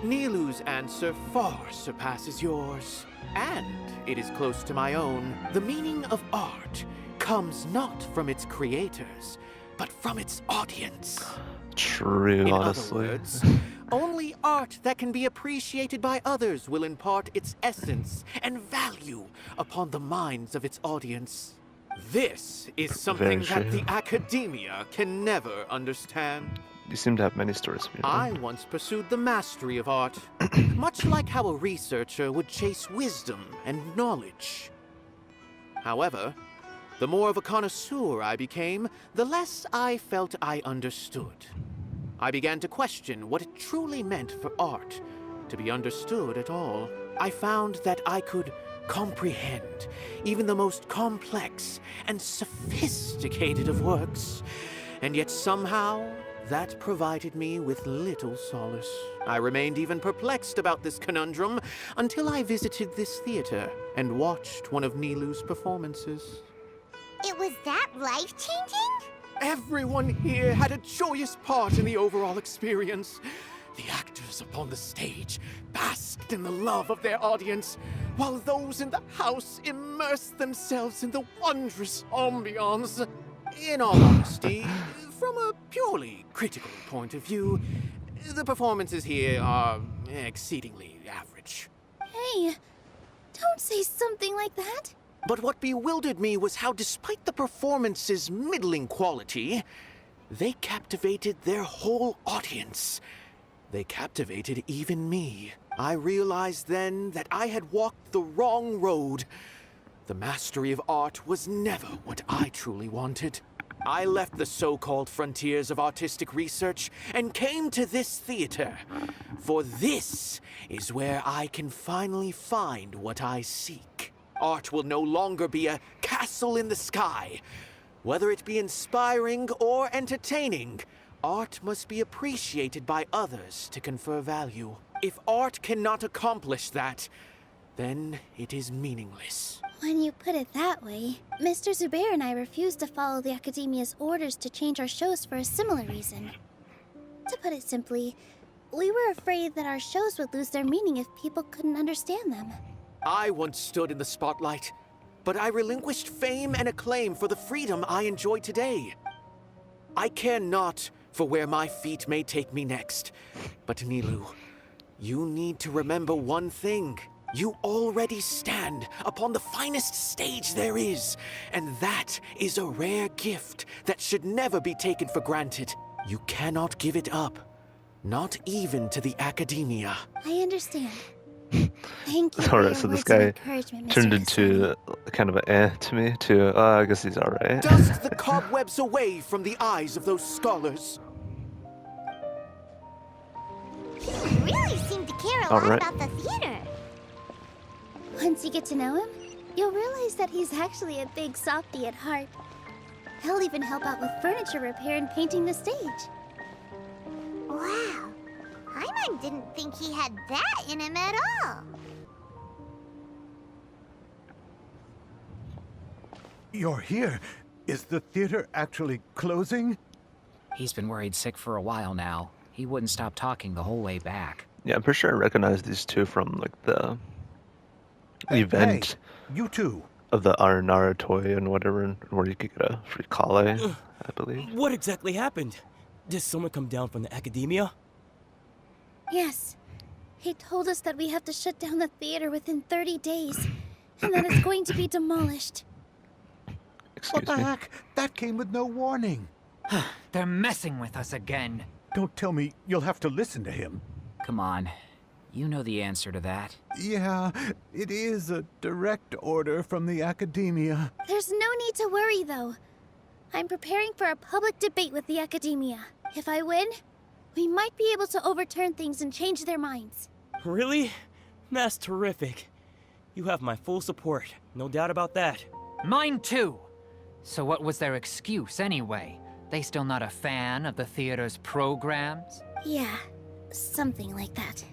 Nilu's answer far surpasses yours. And it is close to my own. The meaning of art comes not from its creators, but from its audience. True, In honestly. other words, only art that can be appreciated by others will impart its essence and value upon the minds of its audience. This is something Very that true. the academia can never understand. You seem to have many stories of your I own. once pursued the mastery of art, much like how a researcher would chase wisdom and knowledge. However, the more of a connoisseur I became, the less I felt I understood. I began to question what it truly meant for art to be understood at all. I found that I could comprehend even the most complex and sophisticated of works, and yet somehow That provided me with little solace. I remained even perplexed about this conundrum until I visited this theater and watched one of Nilu's performances. It was that life-changing? Everyone here had a joyous part in the overall experience. The actors upon the stage basked in the love of their audience, while those in the house immersed themselves in the wondrous ambiance. In all honesty, from a purely critical point of view, the performances here are exceedingly average. Hey, don't say something like that. But what bewildered me was how, despite the performance's middling quality, they captivated their whole audience. They captivated even me. I realized then that I had walked the wrong road. The mastery of art was never what I truly wanted. I left the so-called frontiers of artistic research and came to this theater. For this is where I can finally find what I seek. Art will no longer be a castle in the sky. Whether it be inspiring or entertaining, art must be appreciated by others to confer value. If art cannot accomplish that, then it is meaningless. When you put it that way, Mr. Zubair and I refused to follow the Academia's orders to change our shows for a similar reason. To put it simply, we were afraid that our shows would lose their meaning if people couldn't understand them. I once stood in the spotlight, but I relinquished fame and acclaim for the freedom I enjoy today. I care not for where my feet may take me next, but Nilu, you need to remember one thing. You already stand upon the finest stage there is, and that is a rare gift that should never be taken for granted. You cannot give it up, not even to the Academia. I understand. Thank you. Alright, so this guy turned into kind of an to me, too. I guess he's alright. Dust the cobwebs away from the eyes of those scholars. He really seemed to care a lot about the theater. Once you get to know him, you'll realize that he's actually a big softie at heart. He'll even help out with furniture repair and painting the stage. Wow. Paimon didn't think he had that in him at all. You're here. Is the theater actually closing? He's been worried sick for a while now. He wouldn't stop talking the whole way back. Yeah, I'm pretty sure I recognize these two from like the event. Hey, you too. Of the Aranara toy and whatever, where you could get a free kale, I believe. What exactly happened? Did someone come down from the Academia? Yes. He told us that we have to shut down the theater within 30 days, and that it's going to be demolished. What the heck? That came with no warning. They're messing with us again. Don't tell me you'll have to listen to him. Come on. You know the answer to that. Yeah, it is a direct order from the Academia. There's no need to worry, though. I'm preparing for a public debate with the Academia. If I win, we might be able to overturn things and change their minds. Really? That's terrific. You have my full support, no doubt about that. Mine too. So what was their excuse anyway? They still not a fan of the theater's programs? Yeah, something like that.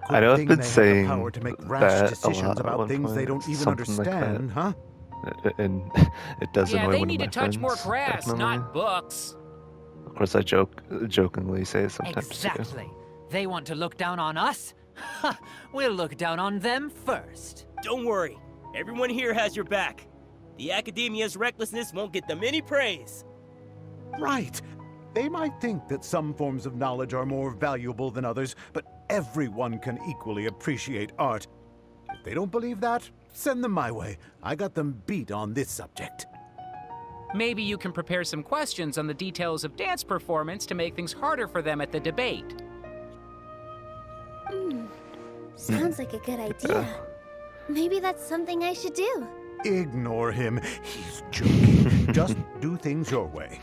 I know I've been saying power to make rash that decisions a lot about at one things point, they don't even something understand, like that. And it does Yeah, annoy they one need of to my touch more friends, grass, definitely. not books. Of course, I jokingly say it sometimes too. Exactly. They want to look down on us? Ha! We'll look down on them first. Don't worry. Everyone here has your back. The Academia's recklessness won't get them any praise. Right. They might think that some forms of knowledge are more valuable than others, but everyone can equally appreciate art. If they don't believe that, send them my way. I got them beat on this subject. Maybe you can prepare some questions on the details of dance performance to make things harder for them at the debate. Sounds like a good idea. Maybe that's something I should do. Ignore him. He's joking. Just do things your way.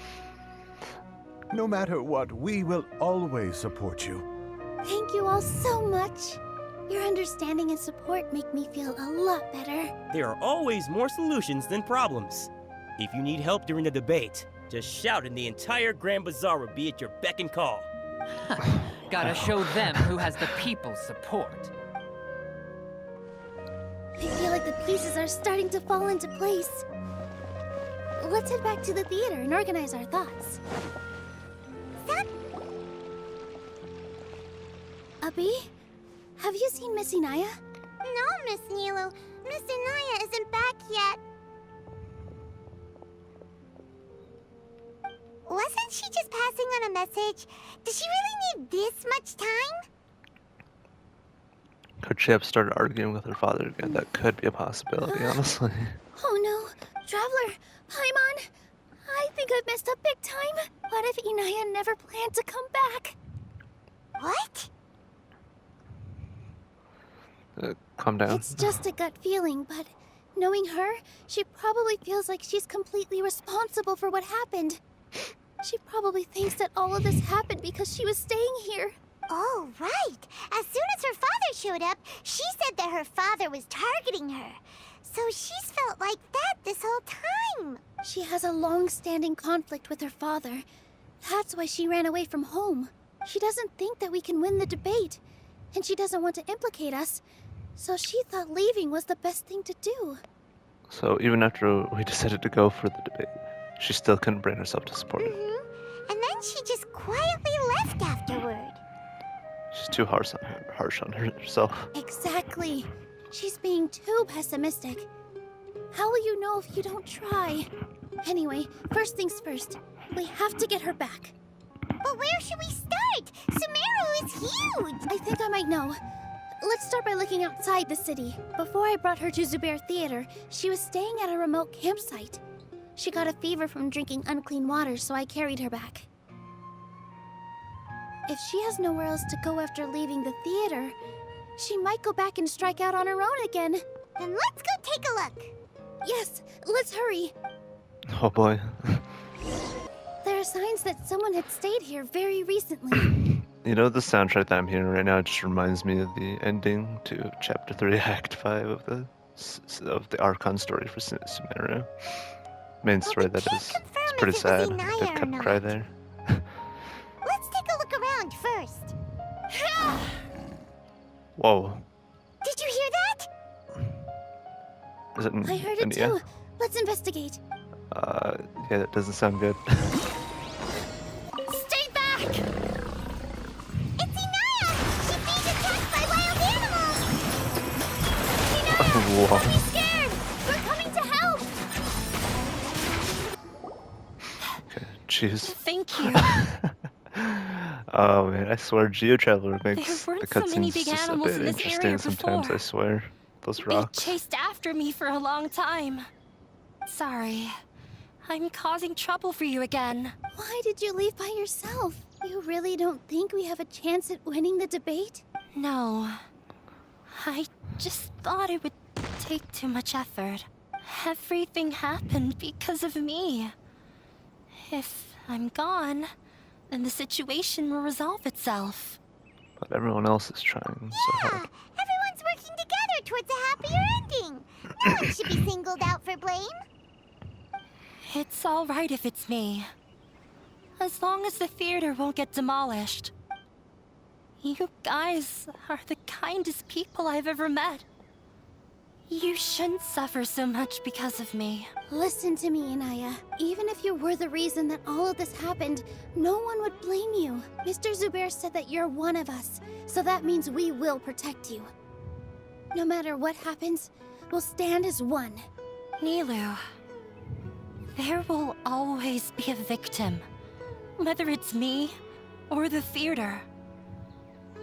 No matter what, we will always support you. Thank you all so much. Your understanding and support make me feel a lot better. There are always more solutions than problems. If you need help during the debate, Just shout and the entire Grand Bazaar will be at your beck and call. Gotta show them who has the people's support. I feel like the pieces are starting to fall into place. Let's head back to the theater and organize our thoughts. Abby, have you seen Miss Inaya? No, Miss Nilu. Miss Inaya isn't back yet. Wasn't she just passing on a message? Does she really need this much time? Could she have started arguing with her father again? That could be a possibility, honestly. Oh no, Traveler, Paimon, I think I've messed up big time. What if Inaya never planned to come back? What? Calm down. It's just a gut feeling, but knowing her, she probably feels like she's completely responsible for what happened. She probably thinks that all of this happened because she was staying here. Oh, right. As soon as her father showed up, she said that her father was targeting her. So she's felt like that this whole time. She has a long-standing conflict with her father. That's why she ran away from home. She doesn't think that we can win the debate, and she doesn't want to implicate us. So she thought leaving was the best thing to do. So even after we decided to go for the debate, she still couldn't bring herself to support it. And then she just quietly left afterward. She's too harsh on herself. Exactly. She's being too pessimistic. How will you know if you don't try? Anyway, first things first. We have to get her back. But where should we start? Sumeru is huge! I think I might know. Let's start by looking outside the city. Before I brought her to Zubair Theater, she was staying at a remote campsite. She got a fever from drinking unclean water, so I carried her back. If she has nowhere else to go after leaving the theater, she might go back and strike out on her own again. Then let's go take a look. Yes, let's hurry. Oh boy. There are signs that someone had stayed here very recently. You know, the soundtrack that I'm hearing right now just reminds me of the ending to Chapter 3, Act 5 of the Archon story for Sumeru. Main story, that is. It's pretty sad. Did Cup cry there? Let's take a look around first. Whoa. Did you hear that? Is it an I heard it too. Let's investigate. Yeah, that doesn't sound good. Stay back! It's Inaya! She's being attacked by wild animals! Whoa. Don't be scared! We're coming to help! Okay, jeez. Thank you. Oh man, I swear GeoTraveler makes There the weren't so many cutscenes big just a animals bit in this interesting area sometimes, before. I swear. Those They rocks. chased after me for a long time. Sorry. I'm causing trouble for you again. Why did you leave by yourself? You really don't think we have a chance at winning the debate? No. I just thought it would take too much effort. Everything happened because of me. If I'm gone, then the situation will resolve itself. But everyone else is trying so hard. Everyone's working together towards a happier ending. No one should be singled out for blame. It's all right if it's me. As long as the theater won't get demolished. You guys are the kindest people I've ever met. You shouldn't suffer so much because of me. Listen to me, Inaya. Even if you were the reason that all of this happened, no one would blame you. Mr. Zubair said that you're one of us, so that means we will protect you. No matter what happens, we'll stand as one. Nilu, there will always be a victim. Whether it's me or the theater.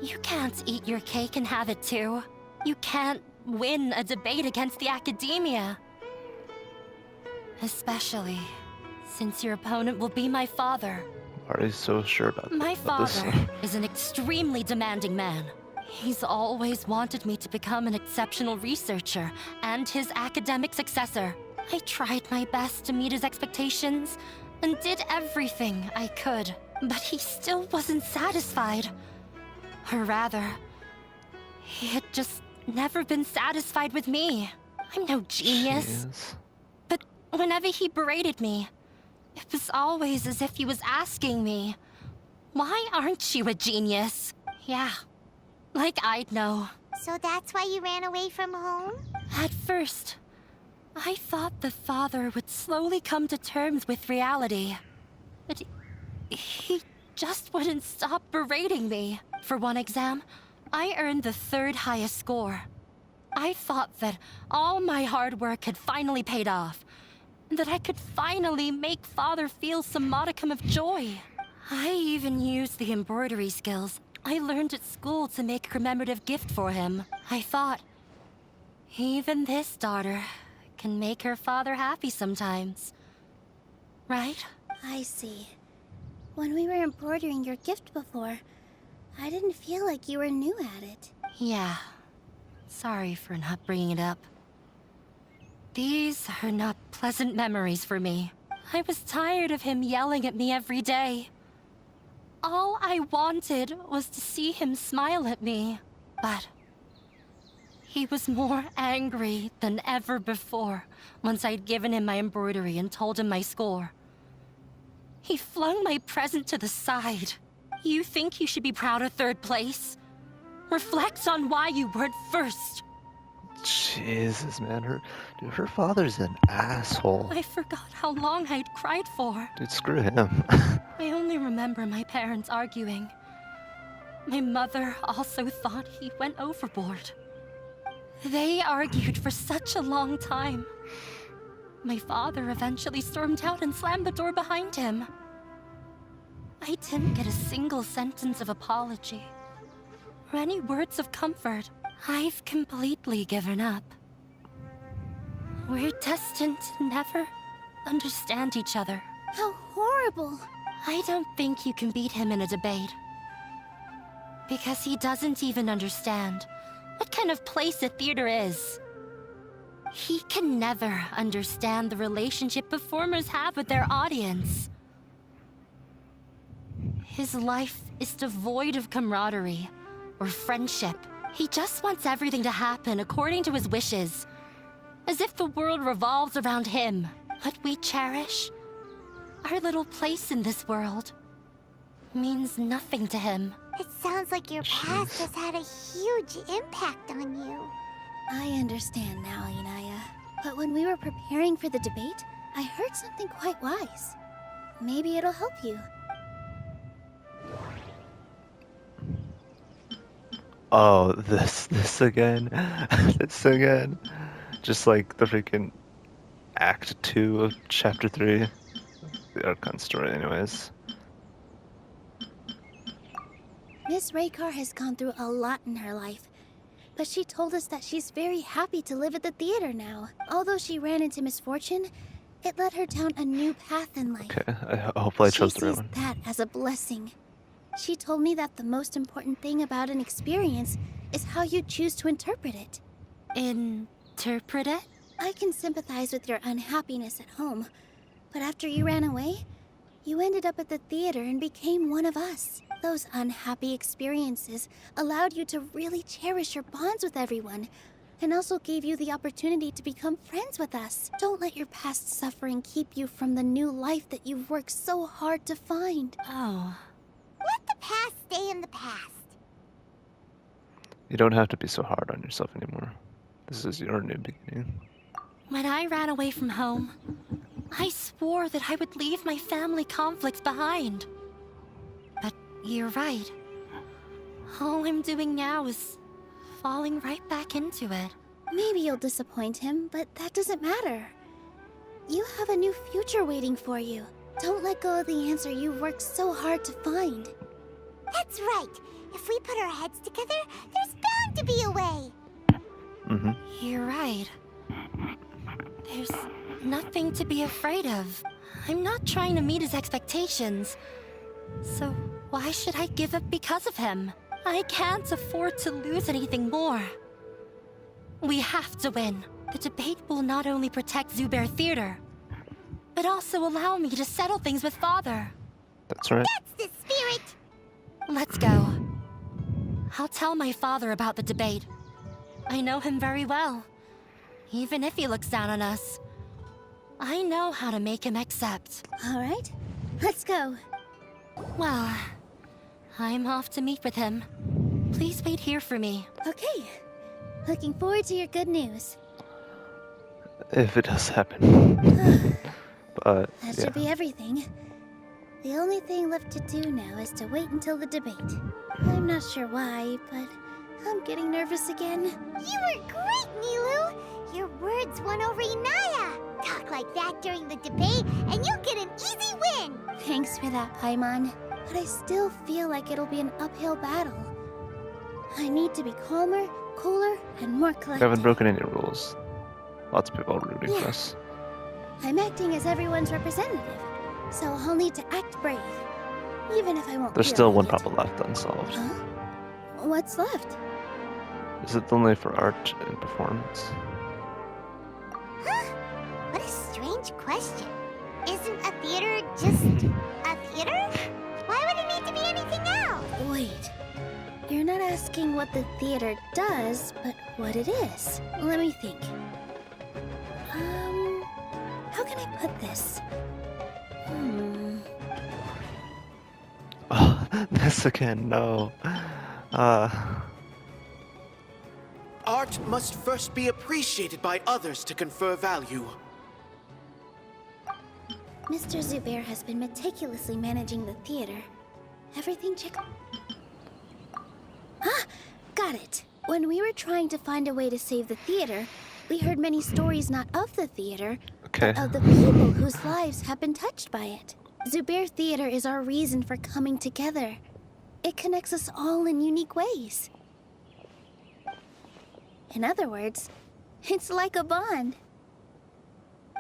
You can't eat your cake and have it too. You can't win a debate against the academia. Especially since your opponent will be my father. Why are you so sure about My this? father is an extremely demanding man. He's always wanted me to become an exceptional researcher and his academic successor. I tried my best to meet his expectations and did everything I could, but he still wasn't satisfied. Or rather, he had just never been satisfied with me. I'm no genius. Jeez. But whenever he berated me, It was always as if he was asking me, why aren't you a genius? Yeah, like I'd know. So that's why you ran away from home? At first, I thought the father would slowly come to terms with reality. But he just wouldn't stop berating me. For one exam, I earned the 3rd highest score. I thought that all my hard work had finally paid off, and that I could finally make Father feel some modicum of joy. I even used the embroidery skills I learned at school to make a commemorative gift for him. I thought, even this daughter can make her father happy sometimes. Right? I see. When we were embroidering your gift before, I didn't feel like you were new at it. Yeah. Sorry for not bringing it up. These are not pleasant memories for me. I was tired of him yelling at me every day. All I wanted was to see him smile at me. But he was more angry than ever before once I'd given him my embroidery and told him my score. He flung my present to the side. You think you should be proud of 3rd place? Reflect on why you weren't first. Jesus, man, her father's an asshole. I forgot how long I'd cried for. Dude, screw him. I only remember my parents arguing. My mother also thought he went overboard. They argued for such a long time. My father eventually stormed out and slammed the door behind him. I didn't get a single sentence of apology or any words of comfort. I've completely given up. We're destined to never understand each other. How horrible! I don't think you can beat him in a debate. Because he doesn't even understand what kind of place a theater is. He can never understand the relationship performers have with their audience. His life is devoid of camaraderie or friendship. He just wants everything to happen according to his wishes, as if the world revolves around him. What we cherish, our little place in this world, means nothing to him. It sounds like your past has had a huge impact on you. I understand now, Inaya. But when we were preparing for the debate, I heard something quite wise. Maybe it'll help you. Oh, this again? This again? Just like the freaking Act 2 of Chapter 3. The Archon story, anyways. Miss Raykar has gone through a lot in her life, but she told us that she's very happy to live at the theater now. Although she ran into misfortune, it led her down a new path in life. Okay, hopefully I chose the right one. She sees that as a blessing. She told me that the most important thing about an experience is how you choose to interpret it. Interpret it? I can sympathize with your unhappiness at home, but after you ran away, you ended up at the theater and became one of us. Those unhappy experiences allowed you to really cherish your bonds with everyone, and also gave you the opportunity to become friends with us. Don't let your past suffering keep you from the new life that you've worked so hard to find. Oh. Let the past stay in the past. You don't have to be so hard on yourself anymore. This is your new beginning. When I ran away from home, I swore that I would leave my family conflicts behind. But you're right. All I'm doing now is falling right back into it. Maybe you'll disappoint him, but that doesn't matter. You have a new future waiting for you. Don't let go of the answer you've worked so hard to find. That's right. If we put our heads together, there's bound to be a way. You're right. There's nothing to be afraid of. I'm not trying to meet his expectations. So why should I give up because of him? I can't afford to lose anything more. We have to win. The debate will not only protect Zubair Theater, but also allow me to settle things with Father. That's right. That's the spirit! Let's go. I'll tell my father about the debate. I know him very well, even if he looks down on us. I know how to make him accept. All right, let's go. Well, I'm off to meet with him. Please wait here for me. Okay. Looking forward to your good news. If it does happen. But, That yeah. should be everything. The only thing left to do now is to wait until the debate. I'm not sure why, but I'm getting nervous again. You were great, Nilu! Your words won over Inaya! Talk like that during the debate, and you'll get an easy win! Thanks for that, Paimon. But I still feel like it'll be an uphill battle. I need to be calmer, cooler, and more We collected. haven't broken any rules. Lots of people are rooting for us. I'm acting as everyone's representative, so I'll need to act brave. Even if I won't There's feel still like one it. problem left unsolved. Huh? What's left? Is it only for art and performance? Huh? What a strange question. Isn't a theater just a theater? Why would it need to be anything else? Wait. You're not asking what the theater does, but what it is. Let me think. How can I put this? Oh, this again, no. Art must first be appreciated by others to confer value. Mr. Zubair has been meticulously managing the theater. Everything check. Ah! Got it! When we were trying to find a way to save the theater, we heard many stories not of the theater, Okay. but of the people whose lives have been touched by it. Zubair Theater is our reason for coming together. It connects us all in unique ways. In other words, it's like a bond.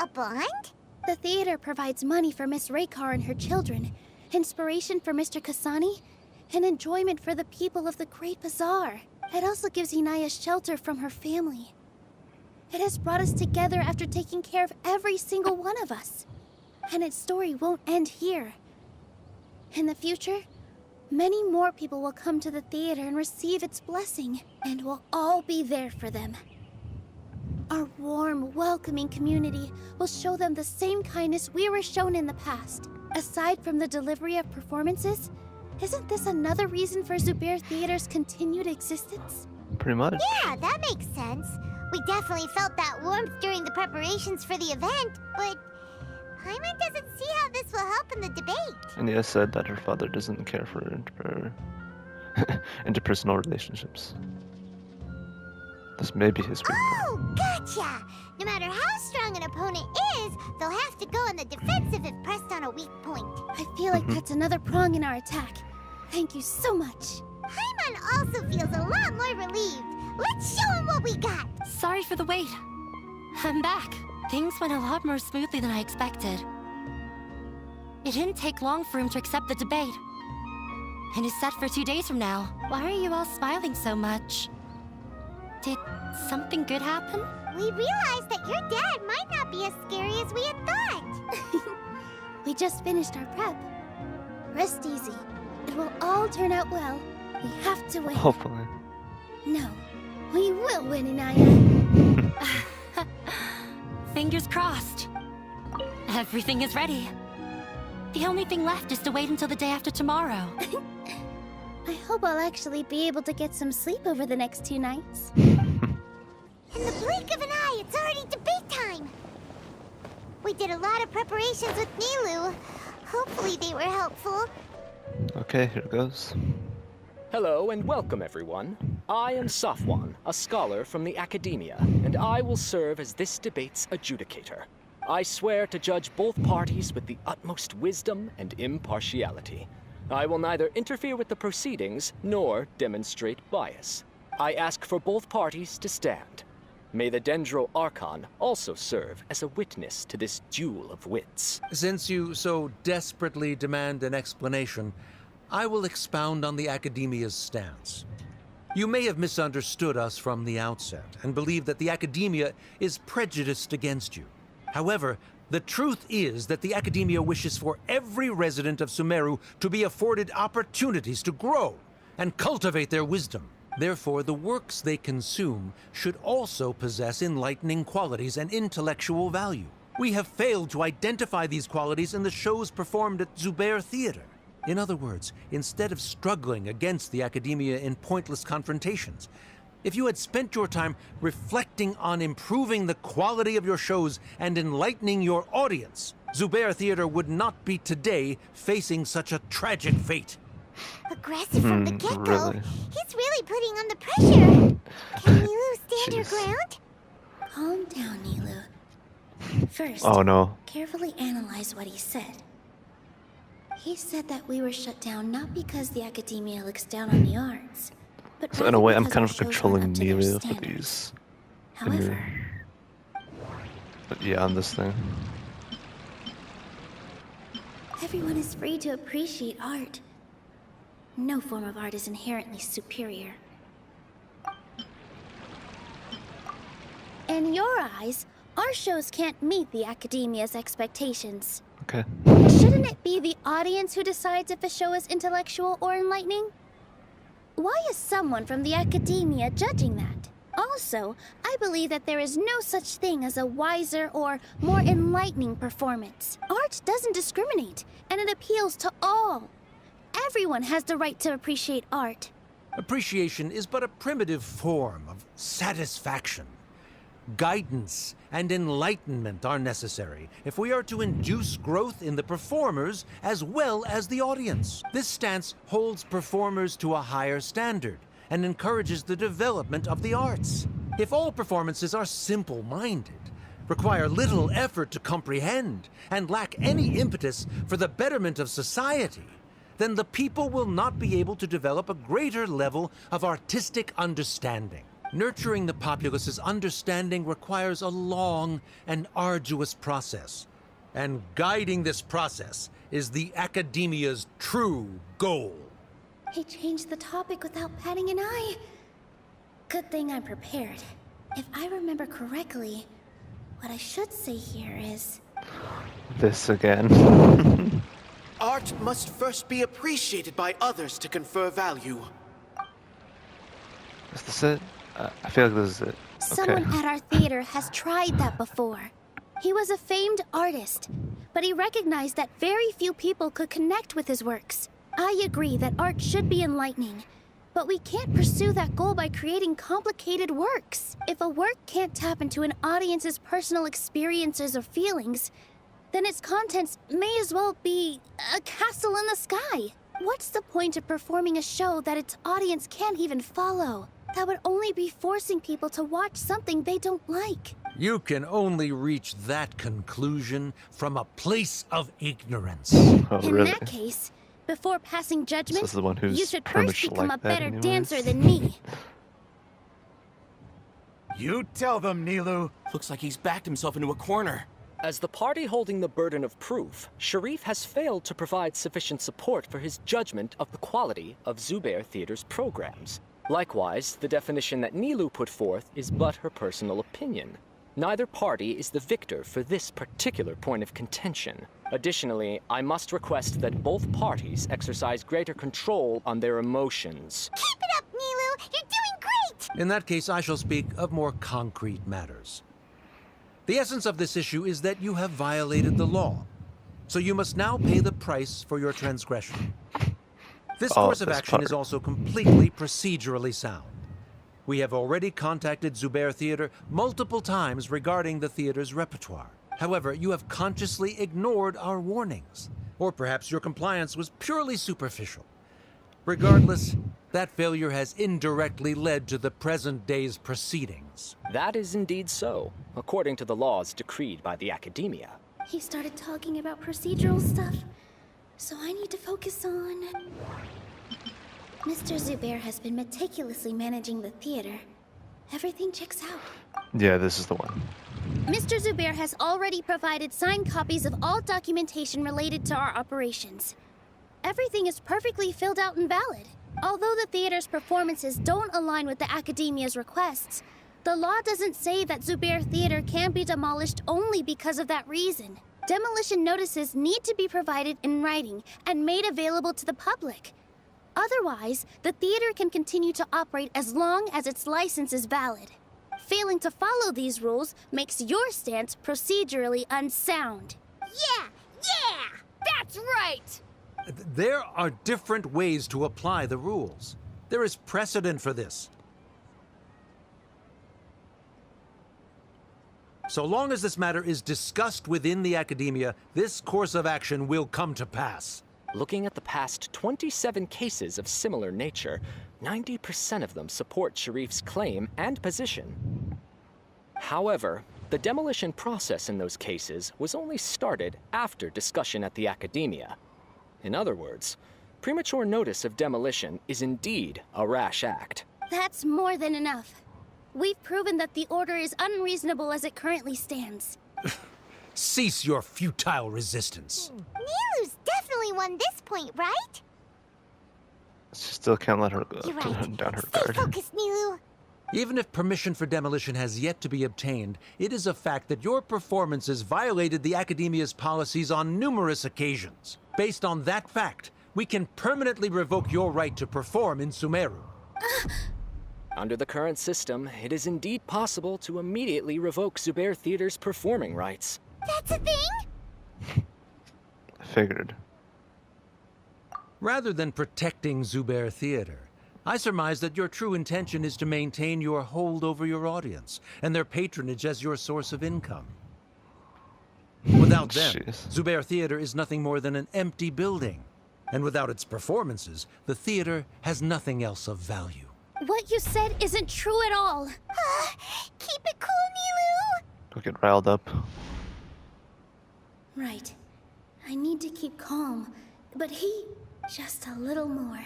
A bond? The theater provides money for Miss Raykar and her children, inspiration for Mr. Kasani, and enjoyment for the people of the Great Bazaar. It also gives Inaya shelter from her family. It has brought us together after taking care of every single one of us. And its story won't end here. In the future, many more people will come to the theater and receive its blessing, and we'll all be there for them. Our warm, welcoming community will show them the same kindness we were shown in the past. Aside from the delivery of performances, isn't this another reason for Zubair Theater's continued existence? Pretty much. Yeah, that makes sense. We definitely felt that warmth during the preparations for the event, but Paimon doesn't see how this will help in the debate. Anya said that her father doesn't care for interpersonal relationships. This may be his weak point. Oh, gotcha! No matter how strong an opponent is, they'll have to go on the defensive if pressed on a weak point. I feel like that's another prong in our attack. Thank you so much. Paimon also feels a lot more relieved. Let's show him what we got! Sorry for the wait. I'm back. Things went a lot more smoothly than I expected. It didn't take long for him to accept the debate. And it's set for 2 days from now. Why are you all smiling so much? Did something good happen? We realized that your dad might not be as scary as we had thought. We just finished our prep. Rest easy. It will all turn out well. We have to win. Hopefully. No, we will win, Inaya. Fingers crossed. Everything is ready. The only thing left is to wait until the day after tomorrow. I hope I'll actually be able to get some sleep over the next 2 nights. In the blink of an eye, it's already debate time! We did a lot of preparations with Nilu. Hopefully they were helpful. Okay, here goes. Hello and welcome, everyone. I am Safwan, a scholar from the academia, and I will serve as this debate's adjudicator. I swear to judge both parties with the utmost wisdom and impartiality. I will neither interfere with the proceedings nor demonstrate bias. I ask for both parties to stand. May the Dendro Archon also serve as a witness to this duel of wits. Since you so desperately demand an explanation, I will expound on the Academia's stance. You may have misunderstood us from the outset and believe that the Academia is prejudiced against you. However, the truth is that the Academia wishes for every resident of Sumeru to be afforded opportunities to grow and cultivate their wisdom. Therefore, the works they consume should also possess enlightening qualities and intellectual value. We have failed to identify these qualities in the shows performed at Zubair Theater. In other words, instead of struggling against the academia in pointless confrontations, if you had spent your time reflecting on improving the quality of your shows and enlightening your audience, Zubair Theater would not be today facing such a tragic fate. Aggressive from the get-go. Really? He's really putting on the pressure. Can Nilu stand her ground? Calm down, Nilu. First, Oh no. carefully analyze what he said. He said that we were shut down not because the academia looks down on the arts, but So in a way, I'm because kind our of shows controlling aren't up to their Nelia for standards. these. However, But yeah, on this thing. everyone is free to appreciate art. No form of art is inherently superior. In your eyes, our shows can't meet the academia's expectations. Okay. Shouldn't it be the audience who decides if a show is intellectual or enlightening? Why is someone from the academia judging that? Also, I believe that there is no such thing as a wiser or more enlightening performance. Art doesn't discriminate, and it appeals to all. Everyone has the right to appreciate art. Appreciation is but a primitive form of satisfaction. Guidance and enlightenment are necessary if we are to induce growth in the performers as well as the audience. This stance holds performers to a higher standard and encourages the development of the arts. If all performances are simple-minded, require little effort to comprehend, and lack any impetus for the betterment of society, then the people will not be able to develop a greater level of artistic understanding. Nurturing the populace's understanding requires a long and arduous process, and guiding this process is the academia's true goal. He changed the topic without batting an eye. Good thing I'm prepared. If I remember correctly, what I should say here is... This again. Art must first be appreciated by others to confer value. Is this it? I feel like this is it. Someone at our theater has tried that before. He was a famed artist, but he recognized that very few people could connect with his works. I agree that art should be enlightening, but we can't pursue that goal by creating complicated works. If a work can't tap into an audience's personal experiences or feelings, then its contents may as well be a castle in the sky. What's the point of performing a show that its audience can't even follow? That would only be forcing people to watch something they don't like. You can only reach that conclusion from a place of ignorance. Oh, In really? that case, before passing judgment, This is the one who's you should pretty first much become like a that better anyways. dancer than me. You tell them, Nilu. Looks like he's backed himself into a corner. As the party holding the burden of proof, Sharif has failed to provide sufficient support for his judgment of the quality of Zubair Theater's programs. Likewise, the definition that Nilu put forth is but her personal opinion. Neither party is the victor for this particular point of contention. Additionally, I must request that both parties exercise greater control on their emotions. Keep it up, Nilu! You're doing great! In that case, I shall speak of more concrete matters. The essence of this issue is that you have violated the law, so you must now pay the price for your transgression. This course of action is also completely procedurally sound. We have already contacted Zubair Theater multiple times regarding the theater's repertoire. However, you have consciously ignored our warnings, or perhaps your compliance was purely superficial. Regardless, that failure has indirectly led to the present day's proceedings. That is indeed so, according to the laws decreed by the academia. He started talking about procedural stuff, so I need to focus on... Mr. Zubair has been meticulously managing the theater. Everything checks out. Yeah, this is the one. Mr. Zubair has already provided signed copies of all documentation related to our operations. Everything is perfectly filled out and valid. Although the theater's performances don't align with the academia's requests, the law doesn't say that Zubair Theater can be demolished only because of that reason. Demolition notices need to be provided in writing and made available to the public. Otherwise, the theater can continue to operate as long as its license is valid. failing to follow these rules makes your stance procedurally unsound. Yeah! That's right! There are different ways to apply the rules. There is precedent for this. So long as this matter is discussed within the academia, this course of action will come to pass. Looking at the past 27 cases of similar nature, 90% of them support Sharif's claim and position. However, the demolition process in those cases was only started after discussion at the academia. In other words, premature notice of demolition is indeed a rash act. That's more than enough. We've proven that the order is unreasonable as it currently stands. Cease your futile resistance. Nilu's definitely won this point, right? She still can't let her You're right. down her Stay guard. focused, Nilu. Even if permission for demolition has yet to be obtained, it is a fact that your performances violated the Academia's policies on numerous occasions. Based on that fact, we can permanently revoke your right to perform in Sumeru. Under the current system, it is indeed possible to immediately revoke Zubair Theater's performing rights. That's a thing? I figured. Rather than protecting Zubair Theater, I surmise that your true intention is to maintain your hold over your audience and their patronage as your source of income. Without them, Zubair Theater is nothing more than an empty building. And without its performances, the theater has nothing else of value. What you said isn't true at all. Keep it cool, Nilu. Don't get riled up. Right. I need to keep calm, but just a little more.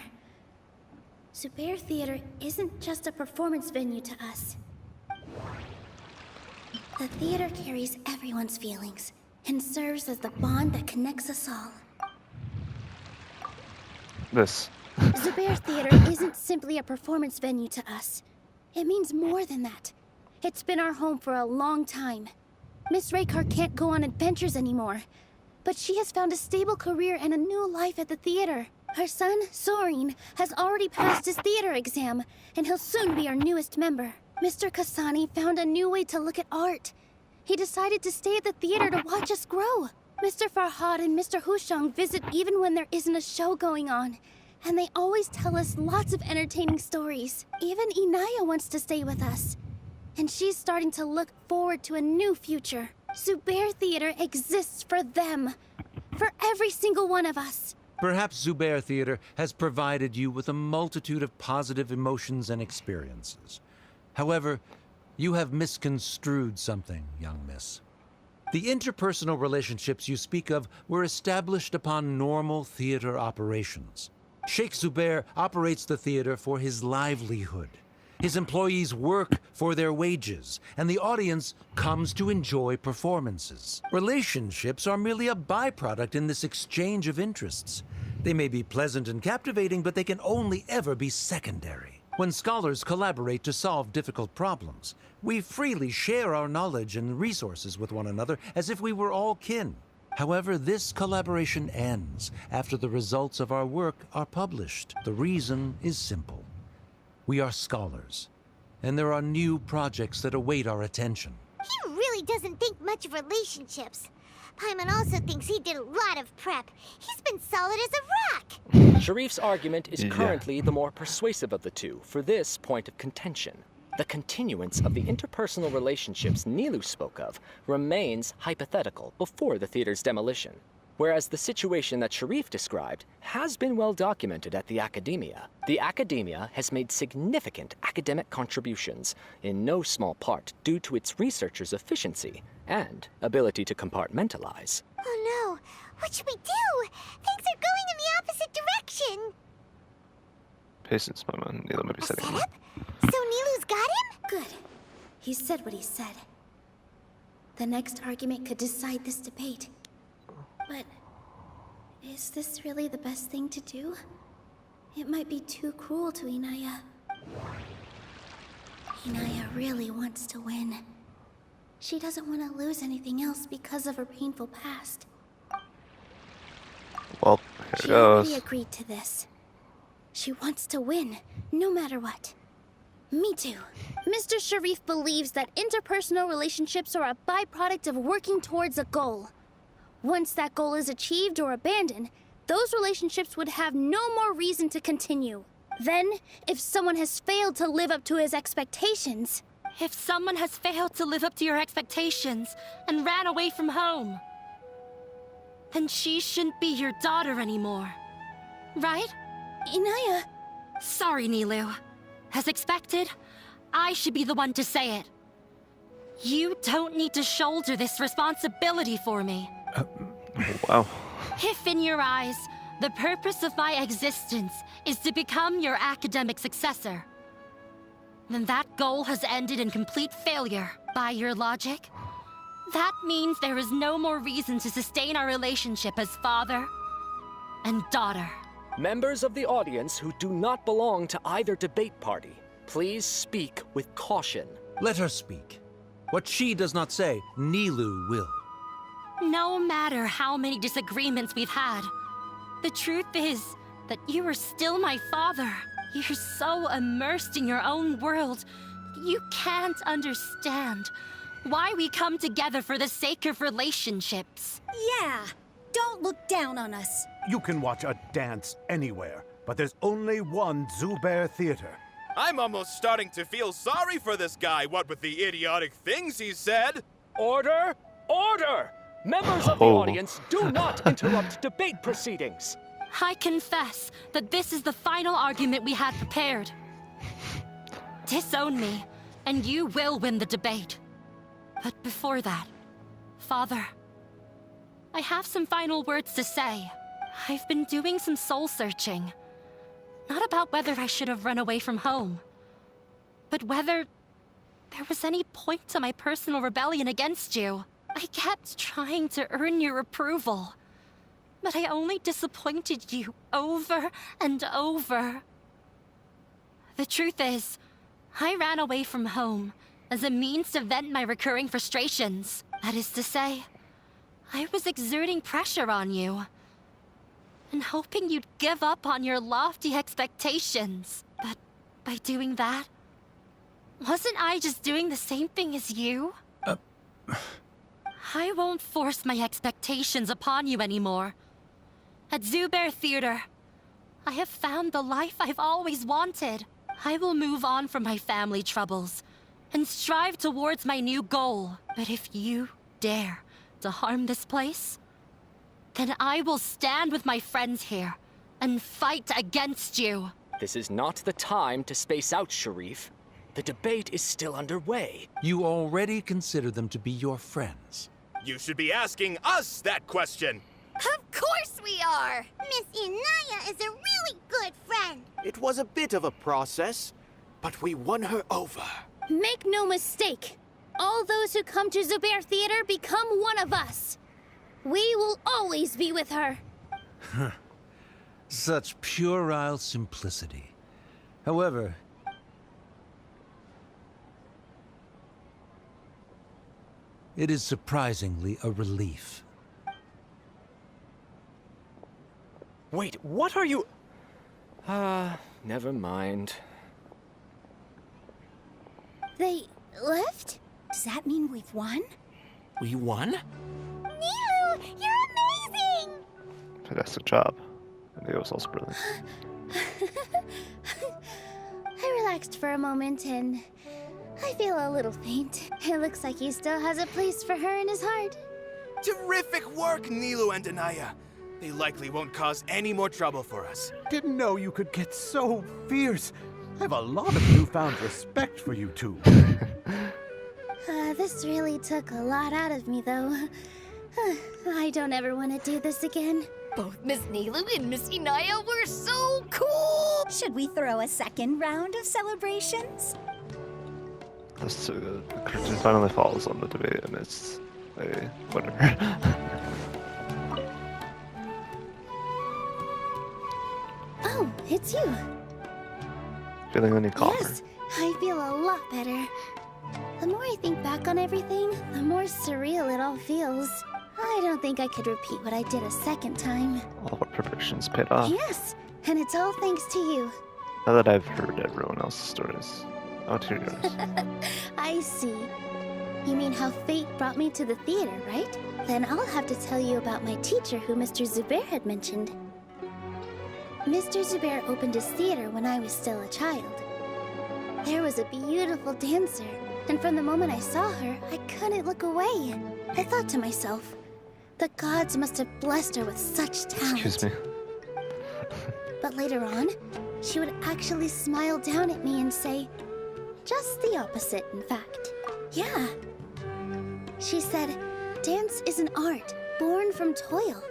Zubair Theater isn't just a performance venue to us. The theater carries everyone's feelings and serves as the bond that connects us all. This. Zubair Theater isn't simply a performance venue to us. It means more than that. It's been our home for a long time. Miss Raykar can't go on adventures anymore, but she has found a stable career and a new life at the theater. Her son, Sorin, has already passed his theater exam, and he'll soon be our newest member. Mr. Kasani found a new way to look at art. He decided to stay at the theater to watch us grow. Mr. Farhad and Mr. Hushang visit even when there isn't a show going on, and they always tell us lots of entertaining stories. Even Inaya wants to stay with us, and she's starting to look forward to a new future. Zubair Theater exists for them, for every single one of us. Perhaps Zubair Theater has provided you with a multitude of positive emotions and experiences. However, you have misconstrued something, young miss. The interpersonal relationships you speak of were established upon normal theater operations. Sheikh Zubair operates the theater for his livelihood. His employees work for their wages, and the audience comes to enjoy performances. Relationships are merely a byproduct in this exchange of interests. They may be pleasant and captivating, but they can only ever be secondary. When scholars collaborate to solve difficult problems, we freely share our knowledge and resources with one another as if we were all kin. However, this collaboration ends after the results of our work are published. The reason is simple. We are scholars, and there are new projects that await our attention. He really doesn't think much of relationships. Paimon also thinks he did a lot of prep. He's been solid as a rock. Sharif's argument is currently the more persuasive of the two for this point of contention. The continuance of the interpersonal relationships Nilu spoke of remains hypothetical before the theater's demolition, whereas the situation that Sharif described has been well documented at the academia. The academia has made significant academic contributions, in no small part due to its researchers' efficiency and ability to compartmentalize. Oh no, what should we do? Things are going in the opposite direction. Patience, Mama. Nilu might be setting him up. So Nilu's got him? Good. He said what he said. The next argument could decide this debate. But is this really the best thing to do? It might be too cruel to Inaya. Inaya really wants to win. She doesn't want to lose anything else because of her painful past. Well, here She goes. already agreed to this. She wants to win, no matter what. Me too. Mr. Sharif believes that interpersonal relationships are a byproduct of working towards a goal. Once that goal is achieved or abandoned, those relationships would have no more reason to continue. Then, if someone has failed to live up to his expectations... If someone has failed to live up to your expectations and ran away from home, then she shouldn't be your daughter anymore. Right? Inaya... Sorry, Nilu. As expected, I should be the one to say it. You don't need to shoulder this responsibility for me. Wow. If in your eyes, the purpose of my existence is to become your academic successor, then that goal has ended in complete failure. By your logic, that means there is no more reason to sustain our relationship as father and daughter. Members of the audience who do not belong to either debate party, please speak with caution. Let her speak. What she does not say, Nilu will. No matter how many disagreements we've had, the truth is that you are still my father. You're so immersed in your own world, you can't understand why we come together for the sake of relationships. Yeah, don't look down on us. You can watch a dance anywhere, but there's only one Zubair Theater. I'm almost starting to feel sorry for this guy, what with the idiotic things he said. Order! Order! Members of the audience, do not interrupt debate proceedings. I confess that this is the final argument we had prepared. Disown me, and you will win the debate. But before that, Father, I have some final words to say. I've been doing some soul-searching. Not about whether I should have run away from home, but whether there was any point to my personal rebellion against you. I kept trying to earn your approval, but I only disappointed you over and over. The truth is, I ran away from home as a means to vent my recurring frustrations. That is to say, I was exerting pressure on you and hoping you'd give up on your lofty expectations. But by doing that, wasn't I just doing the same thing as you? I won't force my expectations upon you anymore. At Zubair Theater, I have found the life I've always wanted. I will move on from my family troubles and strive towards my new goal. But if you dare to harm this place, then I will stand with my friends here and fight against you. This is not the time to space out, Sharif. The debate is still underway. You already consider them to be your friends. You should be asking us that question. Of course we are! Miss Inaya is a really good friend. It was a bit of a process, but we won her over. Make no mistake, all those who come to Zubair Theater become one of us. We will always be with her. Such puerile simplicity. However, it is surprisingly a relief. Wait, what are you... never mind. They left? Does that mean we've won? We won? Nilu, you're amazing! Fantastic job. And it was also brilliant. I relaxed for a moment and I feel a little faint. It looks like he still has a place for her in his heart. Terrific work, Nilu and Anaya. They likely won't cause any more trouble for us. Didn't know you could get so fierce. I have a lot of newfound respect for you two. This really took a lot out of me, though. I don't ever want to do this again. Both Miss Nilu and Miss Inaya were so cool! Should we throw a second round of celebrations? The curtain finally falls on the debate, and it's a winner. Oh, it's you. Feeling any calmer? Yes, I feel a lot better. The more I think back on everything, the more surreal it all feels. I don't think I could repeat what I did a second time. All of our predictions paid off. Yes, and it's all thanks to you. Now that I've heard everyone else's stories, Oh, to yours. I see. You mean how fate brought me to the theater, right? Then I'll have to tell you about my teacher who Mr. Zubair had mentioned. Mr. Zubair opened his theater when I was still a child. There was a beautiful dancer, and from the moment I saw her, I couldn't look away. I thought to myself, the gods must have blessed her with such talent. Excuse me. But later on, she would actually smile down at me and say, just the opposite, in fact. Yeah. She said, dance is an art born from toil.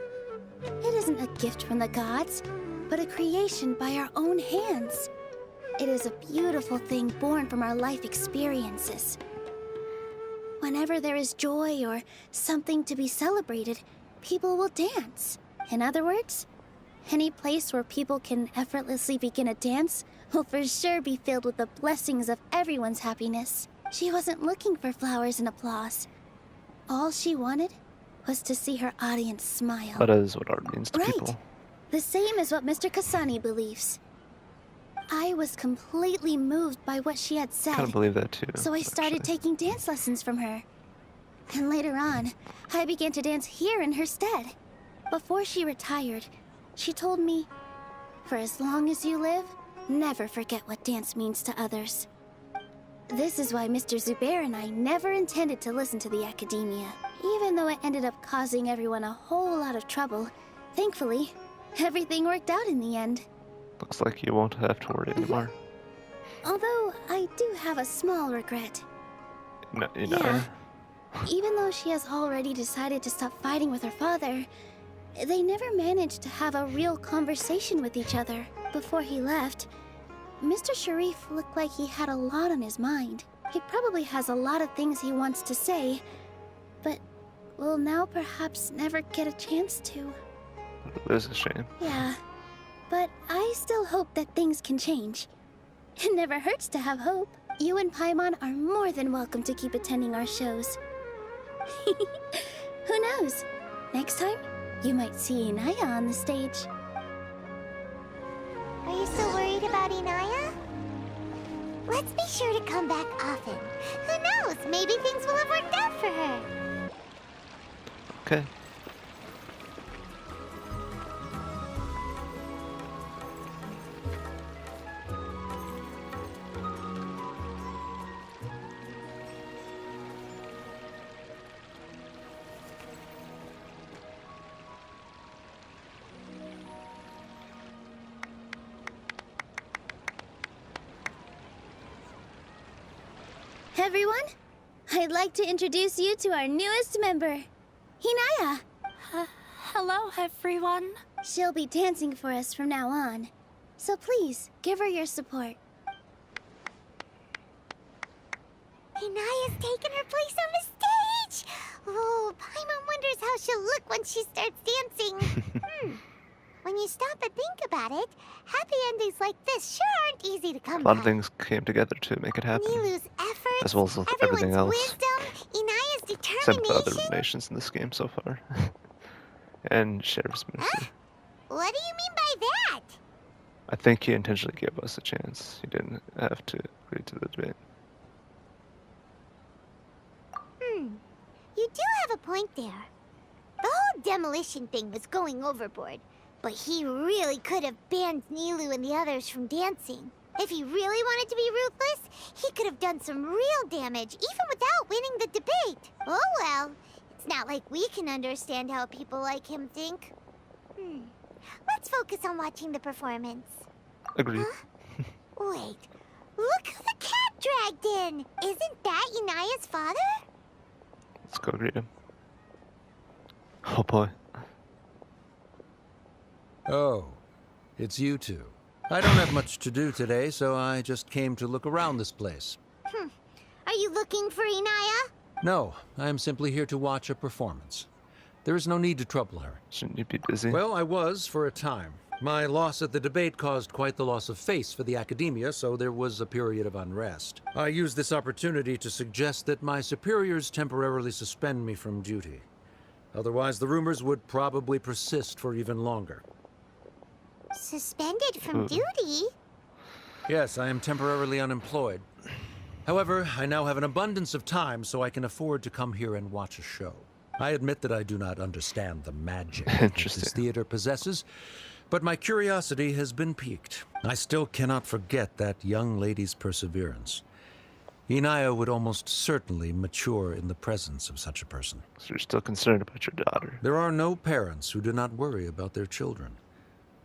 It isn't a gift from the gods, but a creation by our own hands. It is a beautiful thing born from our life experiences. Whenever there is joy or something to be celebrated, people will dance. In other words, any place where people can effortlessly begin a dance will for sure be filled with the blessings of everyone's happiness. She wasn't looking for flowers and applause. All she wanted was to see her audience smile. That is what art means to people. The same as what Mr. Kasani believes. I was completely moved by what she had said. I kind of believe that too. So I started taking dance lessons from her. And later on, I began to dance here in her stead. Before she retired, she told me, for as long as you live, never forget what dance means to others. This is why Mr. Zubair and I never intended to listen to the academia. Even though it ended up causing everyone a whole lot of trouble, thankfully, everything worked out in the end. Looks like you won't have to worry anymore. Although, I do have a small regret. No, you Yeah. know. Even though she has already decided to stop fighting with her father, they never managed to have a real conversation with each other. Before he left, Mr. Sharif looked like he had a lot on his mind. He probably has a lot of things he wants to say, but will now perhaps never get a chance to. It is a shame. Yeah, but I still hope that things can change. It never hurts to have hope. You and Paimon are more than welcome to keep attending our shows. Who knows? Next time, you might see Inaya on the stage. Are you still worried about Inaya? Let's be sure to come back often. Who knows? Maybe things will have worked out for her. Okay. Everyone, I'd like to introduce you to our newest member, Hinaya. Hello, everyone. She'll be dancing for us from now on, so please give her your support. Inaya's taken her place on the stage! Oh, Paimon wonders how she'll look when she starts dancing. When you stop and think about it, happy endings like this sure aren't easy to come A lot by. of things came together to make it happen. Nilu's efforts, As well as everything everyone's else. wisdom, Inaya's Except for determination. other nations in this game so far. And Sheriff's mercy. What do you mean by that? I think he intentionally gave us a chance. He didn't have to agree to the debate. You do have a point there. The whole demolition thing was going overboard, but he really could have banned Nilu and the others from dancing. If he really wanted to be ruthless, he could have done some real damage, even without winning the debate. Oh well, it's not like we can understand how people like him think. Let's focus on watching the performance. Agreed. Huh? Wait, look who the cat dragged in! Isn't that Inaya's father? Let's go greet him. Oh boy. Oh, it's you two. I don't have much to do today, so I just came to look around this place. Are you looking for Inaya? No, I am simply here to watch a performance. There is no need to trouble her. Shouldn't you be busy? Well, I was for a time. My loss at the debate caused quite the loss of face for the academia, so there was a period of unrest. I used this opportunity to suggest that my superiors temporarily suspend me from duty. Otherwise, the rumors would probably persist for even longer. Suspended from duty? Yes, I am temporarily unemployed. However, I now have an abundance of time, so I can afford to come here and watch a show. I admit that I do not understand the magic that this theater possesses, but my curiosity has been piqued. I still cannot forget that young lady's perseverance. Inaya would almost certainly mature in the presence of such a person. So you're still concerned about your daughter? There are no parents who do not worry about their children.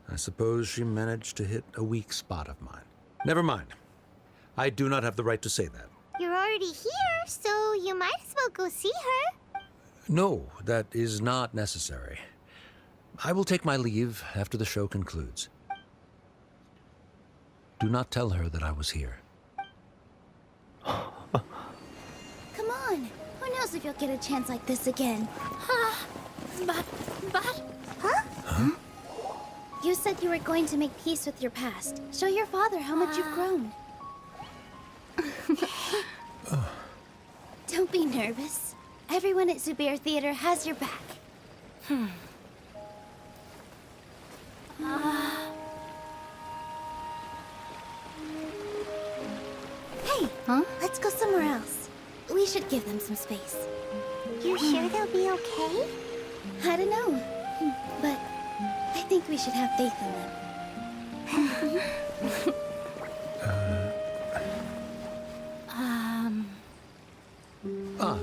I suppose she managed to hit a weak spot of mine. Never mind. I do not have the right to say that. You're already here, so you might as well go see her. No, that is not necessary. I will take my leave after the show concludes. Do not tell her that I was here. Come on. Who knows if you'll get a chance like this again? But... Huh? You said you were going to make peace with your past. Show your father how much you've grown. Don't be nervous. Everyone at Zubair Theater has your back. Hey, let's go somewhere else. We should give them some space. You sure they'll be okay? I don't know, but I think we should have faith in them.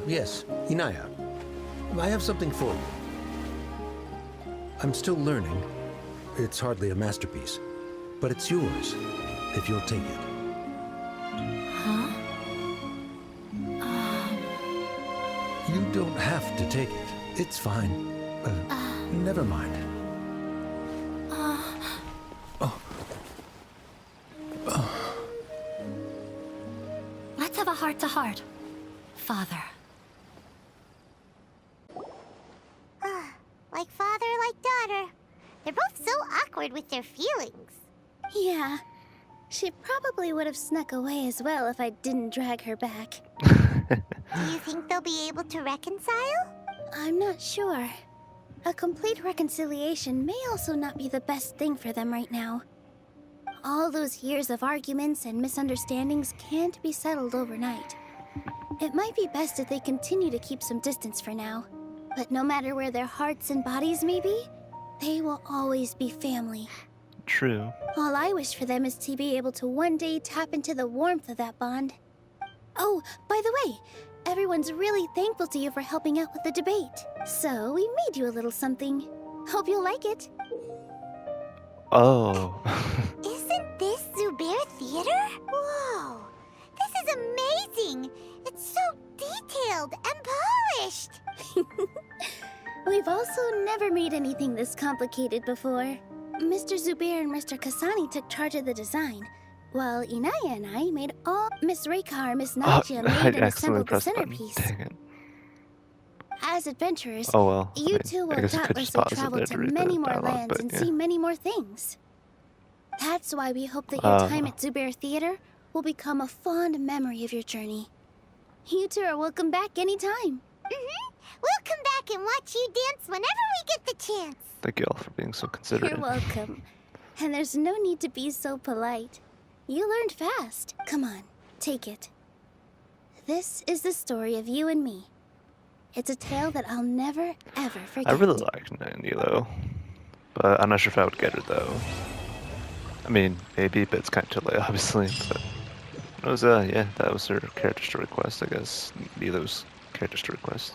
Yes, Inaya. I have something for you. I'm still learning. It's hardly a masterpiece, but it's yours, if you'll take it. You don't have to take it. It's fine. Never mind. Let's have a heart-to-heart, Father. Like father, like daughter. They're both so awkward with their feelings. Yeah. She probably would have snuck away as well if I didn't drag her back. Do you think they'll be able to reconcile? I'm not sure. A complete reconciliation may also not be the best thing for them right now. All those years of arguments and misunderstandings can't be settled overnight. It might be best if they continue to keep some distance for now. But no matter where their hearts and bodies may be, they will always be family. True. All I wish for them is to be able to one day tap into the warmth of that bond. Oh, by the way, everyone's really thankful to you for helping out with the debate. So we made you a little something. Hope you'll like it. Oh. Isn't this Zubair Theater? Whoa! This is amazing! It's so detailed and polished! We've also never made anything this complicated before. Mr. Zubair and Mr. Kasani took charge of the design, while Inaya and I made all Miss Rekar, Miss Nadia made and assembled the centerpiece. Dang it. As adventurers, Oh well. you two will doubtlessly travel to many more lands and see many more things. That's why we hope that your time at Zubair Theater will become a fond memory of your journey. You two are welcome back anytime. We'll come back and watch you dance whenever we get the chance. Thank you all for being so considerate. You're welcome. And there's no need to be so polite. You learned fast. Come on, take it. This is the story of you and me. It's a tale that I'll never, ever forget. I really like Nilo, but I'm not sure if I would get her though. I mean, maybe, but it's kind of too late, obviously. But it was, yeah, that was her character story quest, I guess. Nilo's character story quest.